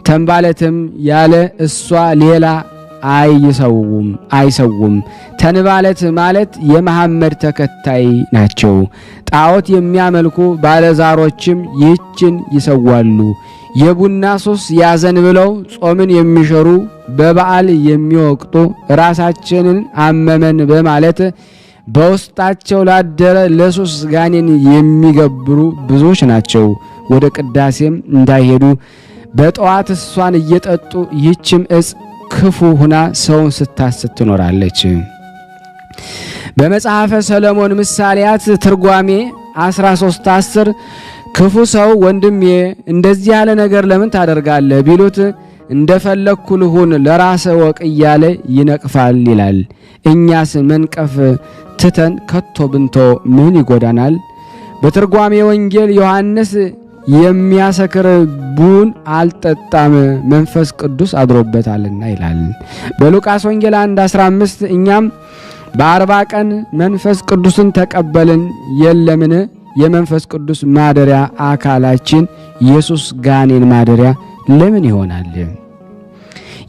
[SPEAKER 2] ተንባለትም ያለ እሷ ሌላ አይሰውም። ተንባለት ማለት የመሐመድ ተከታይ ናቸው። ጣዖት የሚያመልኩ ባለዛሮችም ይህችን ይሰዋሉ። የቡና ሱስ ያዘን ብለው ጾምን የሚሸሩ በበዓል የሚወቅጡ ራሳችንን አመመን በማለት በውስጣቸው ላደረ ለሱስ ጋኔን የሚገብሩ ብዙዎች ናቸው። ወደ ቅዳሴም እንዳይሄዱ በጠዋት እሷን እየጠጡ ይህችም ዕፅ ክፉ ሁና ሰውን ስታስት ትኖራለች። በመጽሐፈ ሰሎሞን ምሳሌያት ትርጓሜ 13:10 ክፉ ሰው ወንድሜ እንደዚህ ያለ ነገር ለምን ታደርጋለህ ቢሉት እንደፈለግኩ ልሁን ለራስ ወቅ እያለ ይነቅፋል ይላል። እኛስ መንቀፍ ትተን ከቶ ብንቶ ምን ይጎዳናል? በትርጓሜ ወንጌል ዮሐንስ የሚያሰክር ቡን አልጠጣም መንፈስ ቅዱስ አድሮበታልና ይላል። በሉቃስ ወንጌል 1:15 እኛም በ40 ቀን መንፈስ ቅዱስን ተቀበልን የለምን? የመንፈስ ቅዱስ ማደሪያ አካላችን ኢየሱስ ጋኔን ማደሪያ ለምን ይሆናል?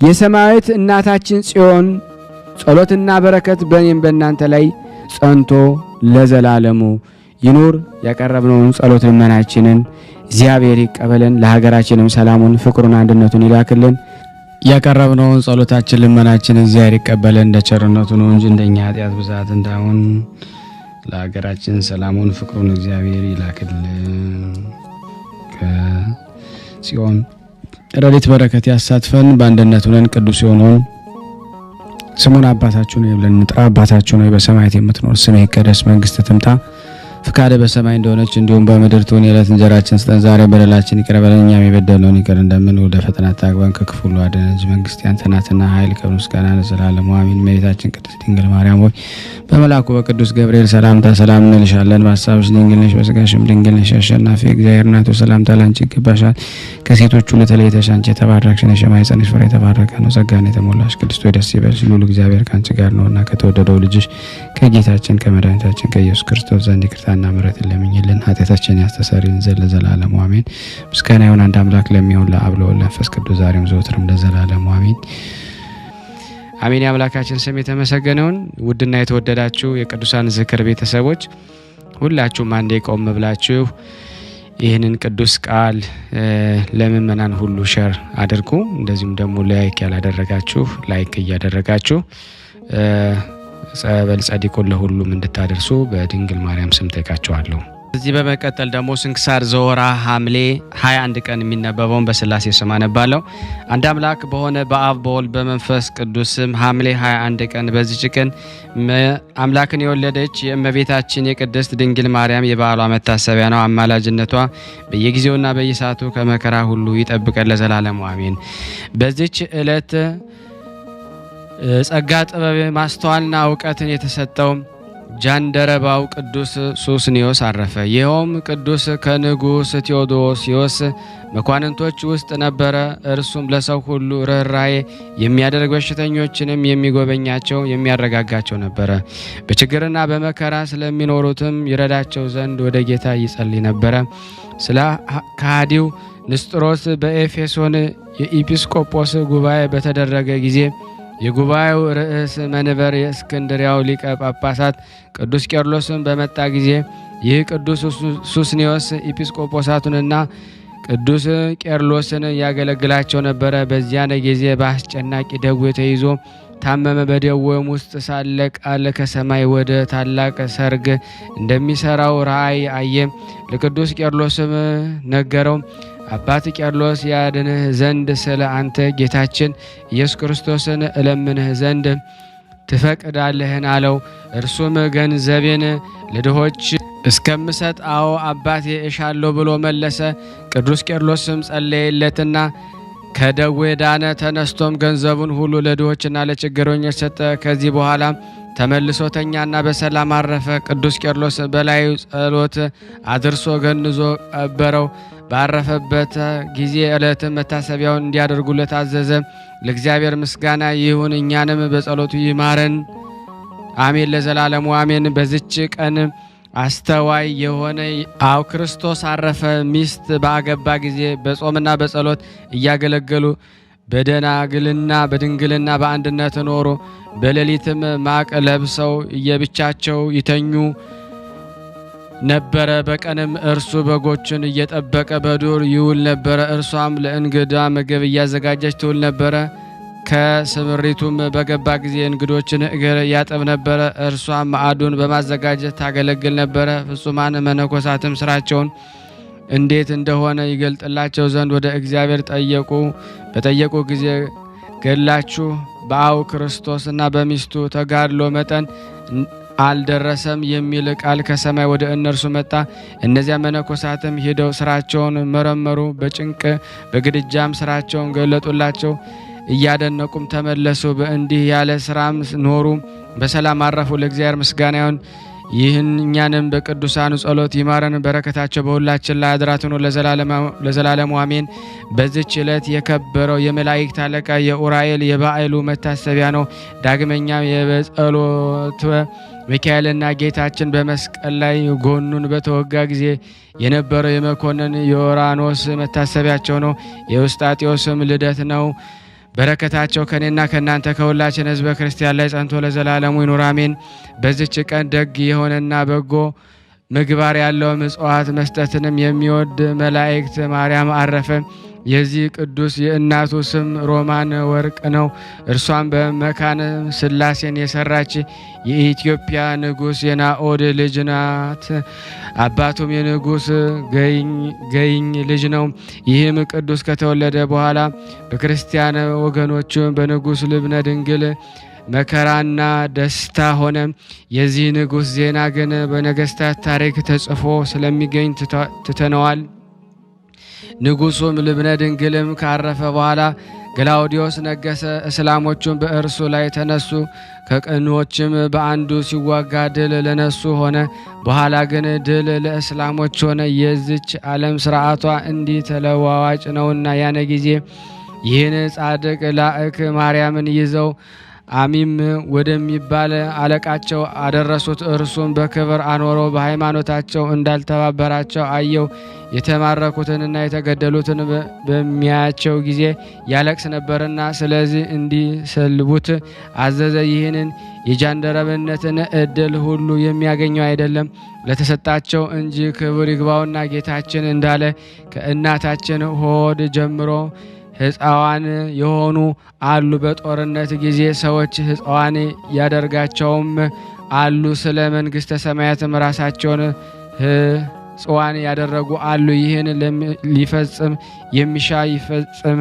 [SPEAKER 2] የሰማያዊት እናታችን ጽዮን ጸሎትና በረከት በእኔም በእናንተ ላይ ጸንቶ ለዘላለሙ ይኑር። ያቀረብነውን ጸሎት ልመናችንን እግዚአብሔር ይቀበለን። ለሀገራችንም ሰላሙን፣ ፍቅሩን፣ አንድነቱን ይላክልን። ያቀረብነውን ጸሎታችን ልመናችን እግዚአብሔር ይቀበለን። እንደ ቸርነቱ ነው እንጂ እንደኛ ኃጢአት ብዛት እንዳይሆን ለሀገራችን ሰላሙን፣ ፍቅሩን እግዚአብሔር ይላክልን። ከጽዮን ረድኤት በረከት ያሳትፈን። በአንድነት ሆነን ቅዱስ የሆነውን ስሙን አባታችን ሆይ ብለን እንጥራ። አባታችን ሆይ በሰማያት የምትኖር ስምህ ይቀደስ፣ መንግስትህ ትምጣ፣ ፍቃደ በሰማይ እንደሆነች እንዲሁም በምድር ትሁን። የዕለት እንጀራችንን ስጠን ዛሬ፣ በደላችን ይቅር በለን እኛም የበደልነውን ይቅር እንደምን። ወደ ፈተና አታግባን ከክፉ ሁሉ አድነን እንጂ መንግስት ያንተ ናትና ኃይል፣ ክብር፣ ምስጋና ለዘላለሙ አሜን። እመቤታችን ቅድስት ድንግል ማርያም ሆይ በመልአኩ በቅዱስ ገብርኤል ሰላምታ ሰላም እንልሻለን። በሐሳብሽ ድንግል ነሽ፣ በሥጋሽም ድንግል ነሽ። አሸናፊ እግዚአብሔር እናቱ ሰላምታ ላንቺ ይገባሻል። ከሴቶች ሁሉ ተለይተሽ አንቺ የተባረክሽ ነሽ፣ የማኅፀንሽ ፍሬ የተባረከ ነው። ጸጋን የተሞላሽ ቅድስት ሆይ ደስ ይበልሽ፣ ልዑል እግዚአብሔር ከአንቺ ጋር ነውና ከተወደደው ልጅሽ ከጌታችን ከመድኃኒታችን ከኢየሱስ ክርስቶስ ዘንድ ይቅርታና ምሕረትን ለምኝልን ኃጢአታችንን ያስተሰርይልን ዘንድ ለዘላለሙ አሜን። ምስጋና ይሁን አንድ አምላክ ለሚሆን ለአብ ለወልድ ለመንፈስ ቅዱስ ዛሬም ዘወትርም ለዘላለሙ አሜን አሜን። የአምላካችን ስም የተመሰገነውን። ውድና የተወደዳችሁ የቅዱሳን ዝክር ቤተሰቦች ሁላችሁም አንዴ ቆም ብላችሁ ይህንን ቅዱስ ቃል ለምእመናን ሁሉ ሸር አድርጉ። እንደዚሁም ደግሞ ላይክ ያላደረጋችሁ ላይክ እያደረጋችሁ ጸበል ጸዲቁን ለሁሉም እንድታደርሱ በድንግል ማርያም ስም ጠይቃችኋለሁ። እዚህ በመቀጠል ደግሞ ስንክሳር ዘወርኀ ሐምሌ 21 ቀን የሚነበበውን በስላሴ ስም አነባለሁ። አንድ አምላክ በሆነ በአብ በወልድ በመንፈስ ቅዱስ ስም ሐምሌ 21 ቀን በዚች ቀን አምላክን የወለደች የእመቤታችን የቅድስት ድንግል ማርያም የበዓሏ መታሰቢያ ነው። አማላጅነቷ በየጊዜውና በየሰዓቱ ከመከራ ሁሉ ይጠብቀን ለዘላለሙ አሜን። በዚች ዕለት ጸጋ፣ ጥበብ፣ ማስተዋልና እውቀትን የተሰጠው ጃንደረባው ቅዱስ ሱስንዮስ አረፈ። ይኸውም ቅዱስ ከንጉሥ ቴዎዶስዮስ መኳንንቶች ውስጥ ነበረ። እርሱም ለሰው ሁሉ ርኅራኄ የሚያደርግ በሽተኞችንም የሚጎበኛቸው የሚያረጋጋቸው ነበረ። በችግርና በመከራ ስለሚኖሩትም ይረዳቸው ዘንድ ወደ ጌታ ይጸልይ ነበረ። ስለ ከሃዲው ንስጥሮስ በኤፌሶን የኢጲስቆጶስ ጉባኤ በተደረገ ጊዜ የጉባኤው ርዕስ መንበር የእስክንድሪያው ሊቀ ጳጳሳት ቅዱስ ቄርሎስን በመጣ ጊዜ ይህ ቅዱስ ሱስንዮስ ኢጲስቆጶሳቱንና ቅዱስ ቄርሎስን ያገለግላቸው ነበረ። በዚያን ጊዜ በአስጨናቂ ደዌ ተይዞ ታመመ። በደዌም ውስጥ ሳለ ቃል ከሰማይ ወደ ታላቅ ሰርግ እንደሚሰራው ራእይ አየ። ለቅዱስ ቄርሎስም ነገረው። አባት ቄርሎስ ያድንህ ዘንድ ስለ አንተ ጌታችን ኢየሱስ ክርስቶስን እለምንህ ዘንድ ትፈቅዳለህን አለው። እርሱም ገንዘቤን ለድሆች እስከምሰጥ አዎ አባቴ እሻለሁ ብሎ መለሰ። ቅዱስ ቄርሎስም ጸለየለትና ከደዌ ዳነ። ተነስቶም ገንዘቡን ሁሉ ለድሆችና ለችግረኞች ሰጠ። ከዚህ በኋላ ተመልሶ ተኛና በሰላም አረፈ። ቅዱስ ቄርሎስ በላዩ ጸሎት አድርሶ ገንዞ ቀበረው። ባረፈበት ጊዜ ዕለትም መታሰቢያውን እንዲያደርጉለት አዘዘ። ለእግዚአብሔር ምስጋና ይሁን፣ እኛንም በጸሎቱ ይማረን አሜን ለዘላለሙ አሜን። በዚች ቀን አስተዋይ የሆነ አው ክርስቶስ አረፈ። ሚስት ባገባ ጊዜ በጾምና በጸሎት እያገለገሉ በደናግልና በድንግልና በአንድነት ኖሩ። በሌሊትም ማቅ ለብሰው እየብቻቸው ይተኙ ነበረ። በቀንም እርሱ በጎችን እየጠበቀ በዱር ይውል ነበረ። እርሷም ለእንግዳ ምግብ እያዘጋጀች ትውል ነበረ። ከስምሪቱም በገባ ጊዜ እንግዶችን እግር ያጠብ ነበረ። እርሷም ማዕዱን በማዘጋጀት ታገለግል ነበረ። ፍጹማን መነኮሳትም ስራቸውን እንዴት እንደሆነ ይገልጥላቸው ዘንድ ወደ እግዚአብሔር ጠየቁ። በጠየቁ ጊዜ ገድላችሁ በአው ክርስቶስና በሚስቱ ተጋድሎ መጠን አልደረሰም የሚል ቃል ከሰማይ ወደ እነርሱ መጣ። እነዚያ መነኮሳትም ሄደው ስራቸውን መረመሩ። በጭንቅ በግድጃም ስራቸውን ገለጡላቸው። እያደነቁም ተመለሱ። በእንዲህ ያለ ስራም ኖሩ፣ በሰላም አረፉ። ለእግዚአብሔር ምስጋና ይሁን። ይህን እኛንም በቅዱሳኑ ጸሎት ይማረን፣ በረከታቸው በሁላችን ላይ አድራ ትኑር ለዘላለሙ አሜን። በዚች ዕለት የከበረው የመላእክት አለቃ የኡራኤል የበዓሉ መታሰቢያ ነው። ዳግመኛም የበጸሎተ ሚካኤልና ጌታችን በመስቀል ላይ ጎኑን በተወጋ ጊዜ የነበረው የመኮንን የዮራኖስ መታሰቢያቸው ነው። የውስጣጤዎስም ልደት ነው። በረከታቸው ከኔና ከናንተ ከሁላችን ሕዝበ ክርስቲያን ላይ ጸንቶ ለዘላለሙ ይኑር አሜን። በዚች ቀን ደግ የሆነና በጎ ምግባር ያለው ምጽዋት መስጠትንም የሚወድ መላእክት ማርያም አረፈ። የዚህ ቅዱስ የእናቱ ስም ሮማን ወርቅ ነው። እርሷም በመካነ ሥላሴን የሰራች የኢትዮጵያ ንጉሥ የናኦድ ልጅ ናት። አባቱም የንጉሥ ገይኝ ልጅ ነው። ይህም ቅዱስ ከተወለደ በኋላ በክርስቲያን ወገኖቹ በንጉሥ ልብነ ድንግል መከራና ደስታ ሆነ። የዚህ ንጉሥ ዜና ግን በነገሥታት ታሪክ ተጽፎ ስለሚገኝ ትተነዋል። ንጉሡም ልብነ ድንግልም ካረፈ በኋላ ገላውዲዮስ ነገሰ። እስላሞቹም በእርሱ ላይ ተነሱ። ከቅኖችም በአንዱ ሲዋጋ ድል ለነሱ ሆነ። በኋላ ግን ድል ለእስላሞች ሆነ። የዚች ዓለም ስርዓቷ እንዲህ ተለዋዋጭ ነውና ያነ ጊዜ ይህን ጻድቅ ላእክ ማርያምን ይዘው አሚም ወደሚባል አለቃቸው አደረሱት። እርሱም በክብር አኖሮ በሃይማኖታቸው እንዳልተባበራቸው አየው። የተማረኩትንና የተገደሉትን በሚያያቸው ጊዜ ያለቅስ ነበርና ስለዚህ እንዲሰልቡት አዘዘ። ይህንን የጃንደረብነትን እድል ሁሉ የሚያገኘው አይደለም ለተሰጣቸው እንጂ ክብር ይግባውና ጌታችን እንዳለ ከእናታችን ሆድ ጀምሮ ሕፃዋን የሆኑ አሉ። በጦርነት ጊዜ ሰዎች ሕፃዋን ያደርጋቸውም አሉ። ስለ መንግሥተ ሰማያትም ራሳቸውን ሕፃዋን ያደረጉ አሉ። ይህን ሊፈጽም የሚሻ ይፈጽም።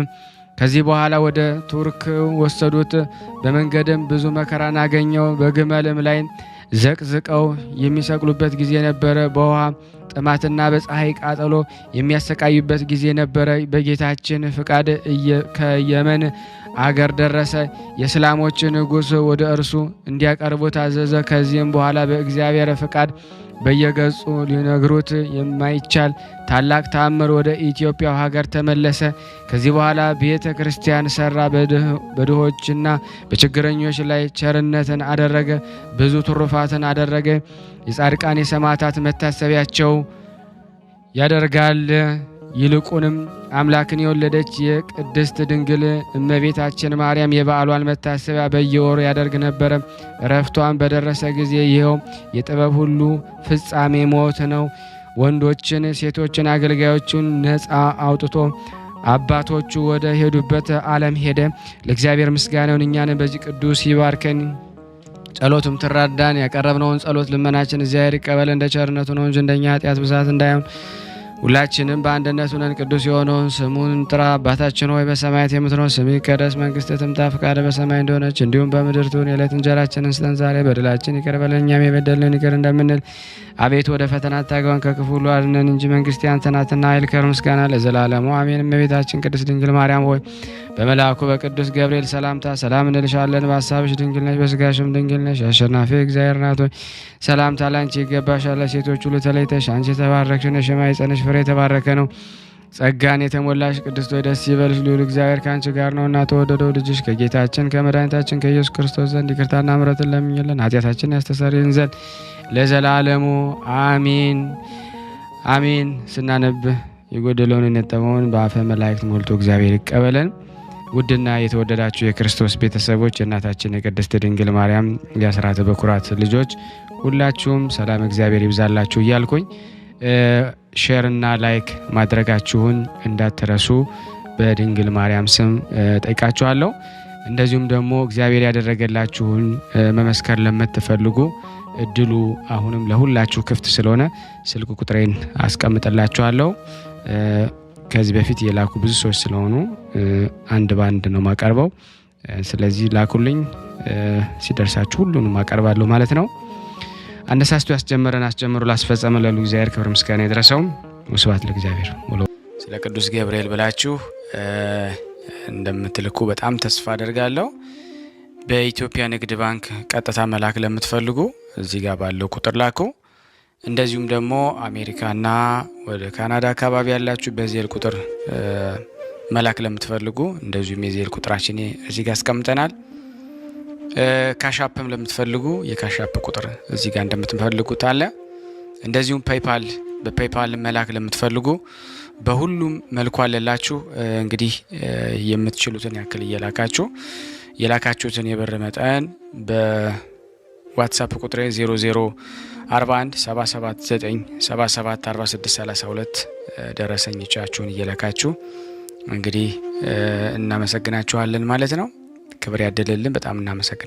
[SPEAKER 2] ከዚህ በኋላ ወደ ቱርክ ወሰዱት። በመንገድም ብዙ መከራን አገኘው። በግመልም ላይ ዘቅዝቀው የሚሰቅሉበት ጊዜ ነበረ። በውሃ ጥማትና በፀሐይ ቃጠሎ የሚያሰቃዩበት ጊዜ ነበረ። በጌታችን ፍቃድ ከየመን አገር ደረሰ። የእስላሞች ንጉሥ ወደ እርሱ እንዲያቀርቡት አዘዘ። ከዚህም በኋላ በእግዚአብሔር ፍቃድ በየገጹ ሊነግሩት የማይቻል ታላቅ ተአምር ወደ ኢትዮጵያ ሀገር ተመለሰ። ከዚህ በኋላ ቤተ ክርስቲያን ሰራ። በድሆችና በችግረኞች ላይ ቸርነትን አደረገ። ብዙ ትሩፋትን አደረገ። የጻድቃን የሰማዕታት መታሰቢያቸው ያደርጋል። ይልቁንም አምላክን የወለደች የቅድስት ድንግል እመቤታችን ማርያም የበዓሏን መታሰቢያ በየወሩ ያደርግ ነበረ። እረፍቷን በደረሰ ጊዜ ይኸው የጥበብ ሁሉ ፍጻሜ ሞት ነው። ወንዶችን፣ ሴቶችን፣ አገልጋዮቹን ነፃ አውጥቶ አባቶቹ ወደ ሄዱበት ዓለም ሄደ። ለእግዚአብሔር ምስጋናውን እኛን በዚህ ቅዱስ ይባርከን፣ ጸሎቱም ትራዳን። ያቀረብነውን ጸሎት ልመናችን እግዚአብሔር ይቀበል እንደ ቸርነቱ ነው እንጂ እንደኛ ኃጢአት ብዛት እንዳይሆን ሁላችንም በአንድነት ሆነን ቅዱስ የሆነውን ስሙን እንጥራ። አባታችን ሆይ በሰማያት የምትኖር ስምህ ይቀደስ፣ መንግስትህ ትምጣ፣ ፈቃድህ በሰማይ እንደሆነች እንዲሁም በምድር ትሁን። የዕለት እንጀራችንን ስጠን ዛሬ፣ በደላችን ይቅር በለን እኛም የበደልንን ይቅር እንደምንል። አቤቱ ወደ ፈተና አታግባን ከክፉ ሁሉ አድነን እንጂ መንግስት ያንተ ናትና ኃይል፣ ክብር፣ ምስጋና ለዘላለሙ አሜን። እመቤታችን ቅድስት ድንግል ማርያም ሆይ በመልአኩ በቅዱስ ገብርኤል ሰላምታ ሰላም እንልሻለን። በሀሳብሽ ድንግል ነሽ፣ በስጋሽም ድንግል ነሽ። አሸናፊ እግዚአብሔር ናት ሆይ ሰላምታ ላንቺ ይገባሻል። ሴቶች ሁሉ ተለይተሽ አንቺ የተባረክሽ ነሽ፣ የማኅፀንሽ ፍሬ የተባረከ ነው። ጸጋን የተሞላሽ ቅድስት ሆይ ደስ ይበልሽ፣ ልዑል እግዚአብሔር ከአንቺ ጋር ነውና ተወደደው ልጅሽ ከጌታችን ከመድኃኒታችን ከኢየሱስ ክርስቶስ ዘንድ ይቅርታና ምሕረትን ለምኝልን ኃጢአታችንን ያስተሰርይልን ዘንድ ለዘላለሙ አሜን አሜን። ስናነብ የጎደለውን የነጠበውን በአፈ መላእክት ሞልቶ እግዚአብሔር ይቀበለን። ውድና የተወደዳችሁ የክርስቶስ ቤተሰቦች የእናታችን የቅድስት ድንግል ማርያም የአስራተ በኩራት ልጆች ሁላችሁም ሰላም እግዚአብሔር ይብዛላችሁ እያልኩኝ ሼርና ላይክ ማድረጋችሁን እንዳትረሱ በድንግል ማርያም ስም ጠይቃችኋለሁ። እንደዚሁም ደግሞ እግዚአብሔር ያደረገላችሁን መመስከር ለምትፈልጉ እድሉ አሁንም ለሁላችሁ ክፍት ስለሆነ ስልክ ቁጥሬን አስቀምጥላችኋለሁ። ከዚህ በፊት የላኩ ብዙ ሰዎች ስለሆኑ አንድ ባንድ ነው ማቀርበው። ስለዚህ ላኩልኝ፣ ሲደርሳችሁ ሁሉንም አቀርባለሁ ማለት ነው። አነሳስቶ ያስጀመረን አስጀምሮ ላስፈጸመ ለሉ እግዚአብሔር ክብር ምስጋና ይድረሰው። ወስብሐት ለእግዚአብሔር። ስለ ቅዱስ ገብርኤል ብላችሁ እንደምትልኩ በጣም ተስፋ አደርጋለሁ። በኢትዮጵያ ንግድ ባንክ ቀጥታ መላክ ለምትፈልጉ እዚህ ጋር ባለው ቁጥር ላኩ። እንደዚሁም ደግሞ አሜሪካና ወደ ካናዳ አካባቢ ያላችሁ በዜል ቁጥር መላክ ለምትፈልጉ እንደዚሁም የዜል ቁጥራችን እዚህ ጋር አስቀምጠናል። ካሻፕም ለምትፈልጉ የካሻፕ ቁጥር እዚህ ጋር እንደምትፈልጉት አለ። እንደዚሁም ፔይፓል በፔይፓል መላክ ለምትፈልጉ በሁሉም መልኩ አለላችሁ። እንግዲህ የምትችሉትን ያክል እየላካችሁ የላካችሁትን የብር መጠን በዋትስአፕ ቁጥሬ 004177977462 ደረሰኞቻችሁን እየላካችሁ እንግዲህ እናመሰግናችኋለን ማለት ነው። ክብር ያደለልን። በጣም እናመሰግናለን።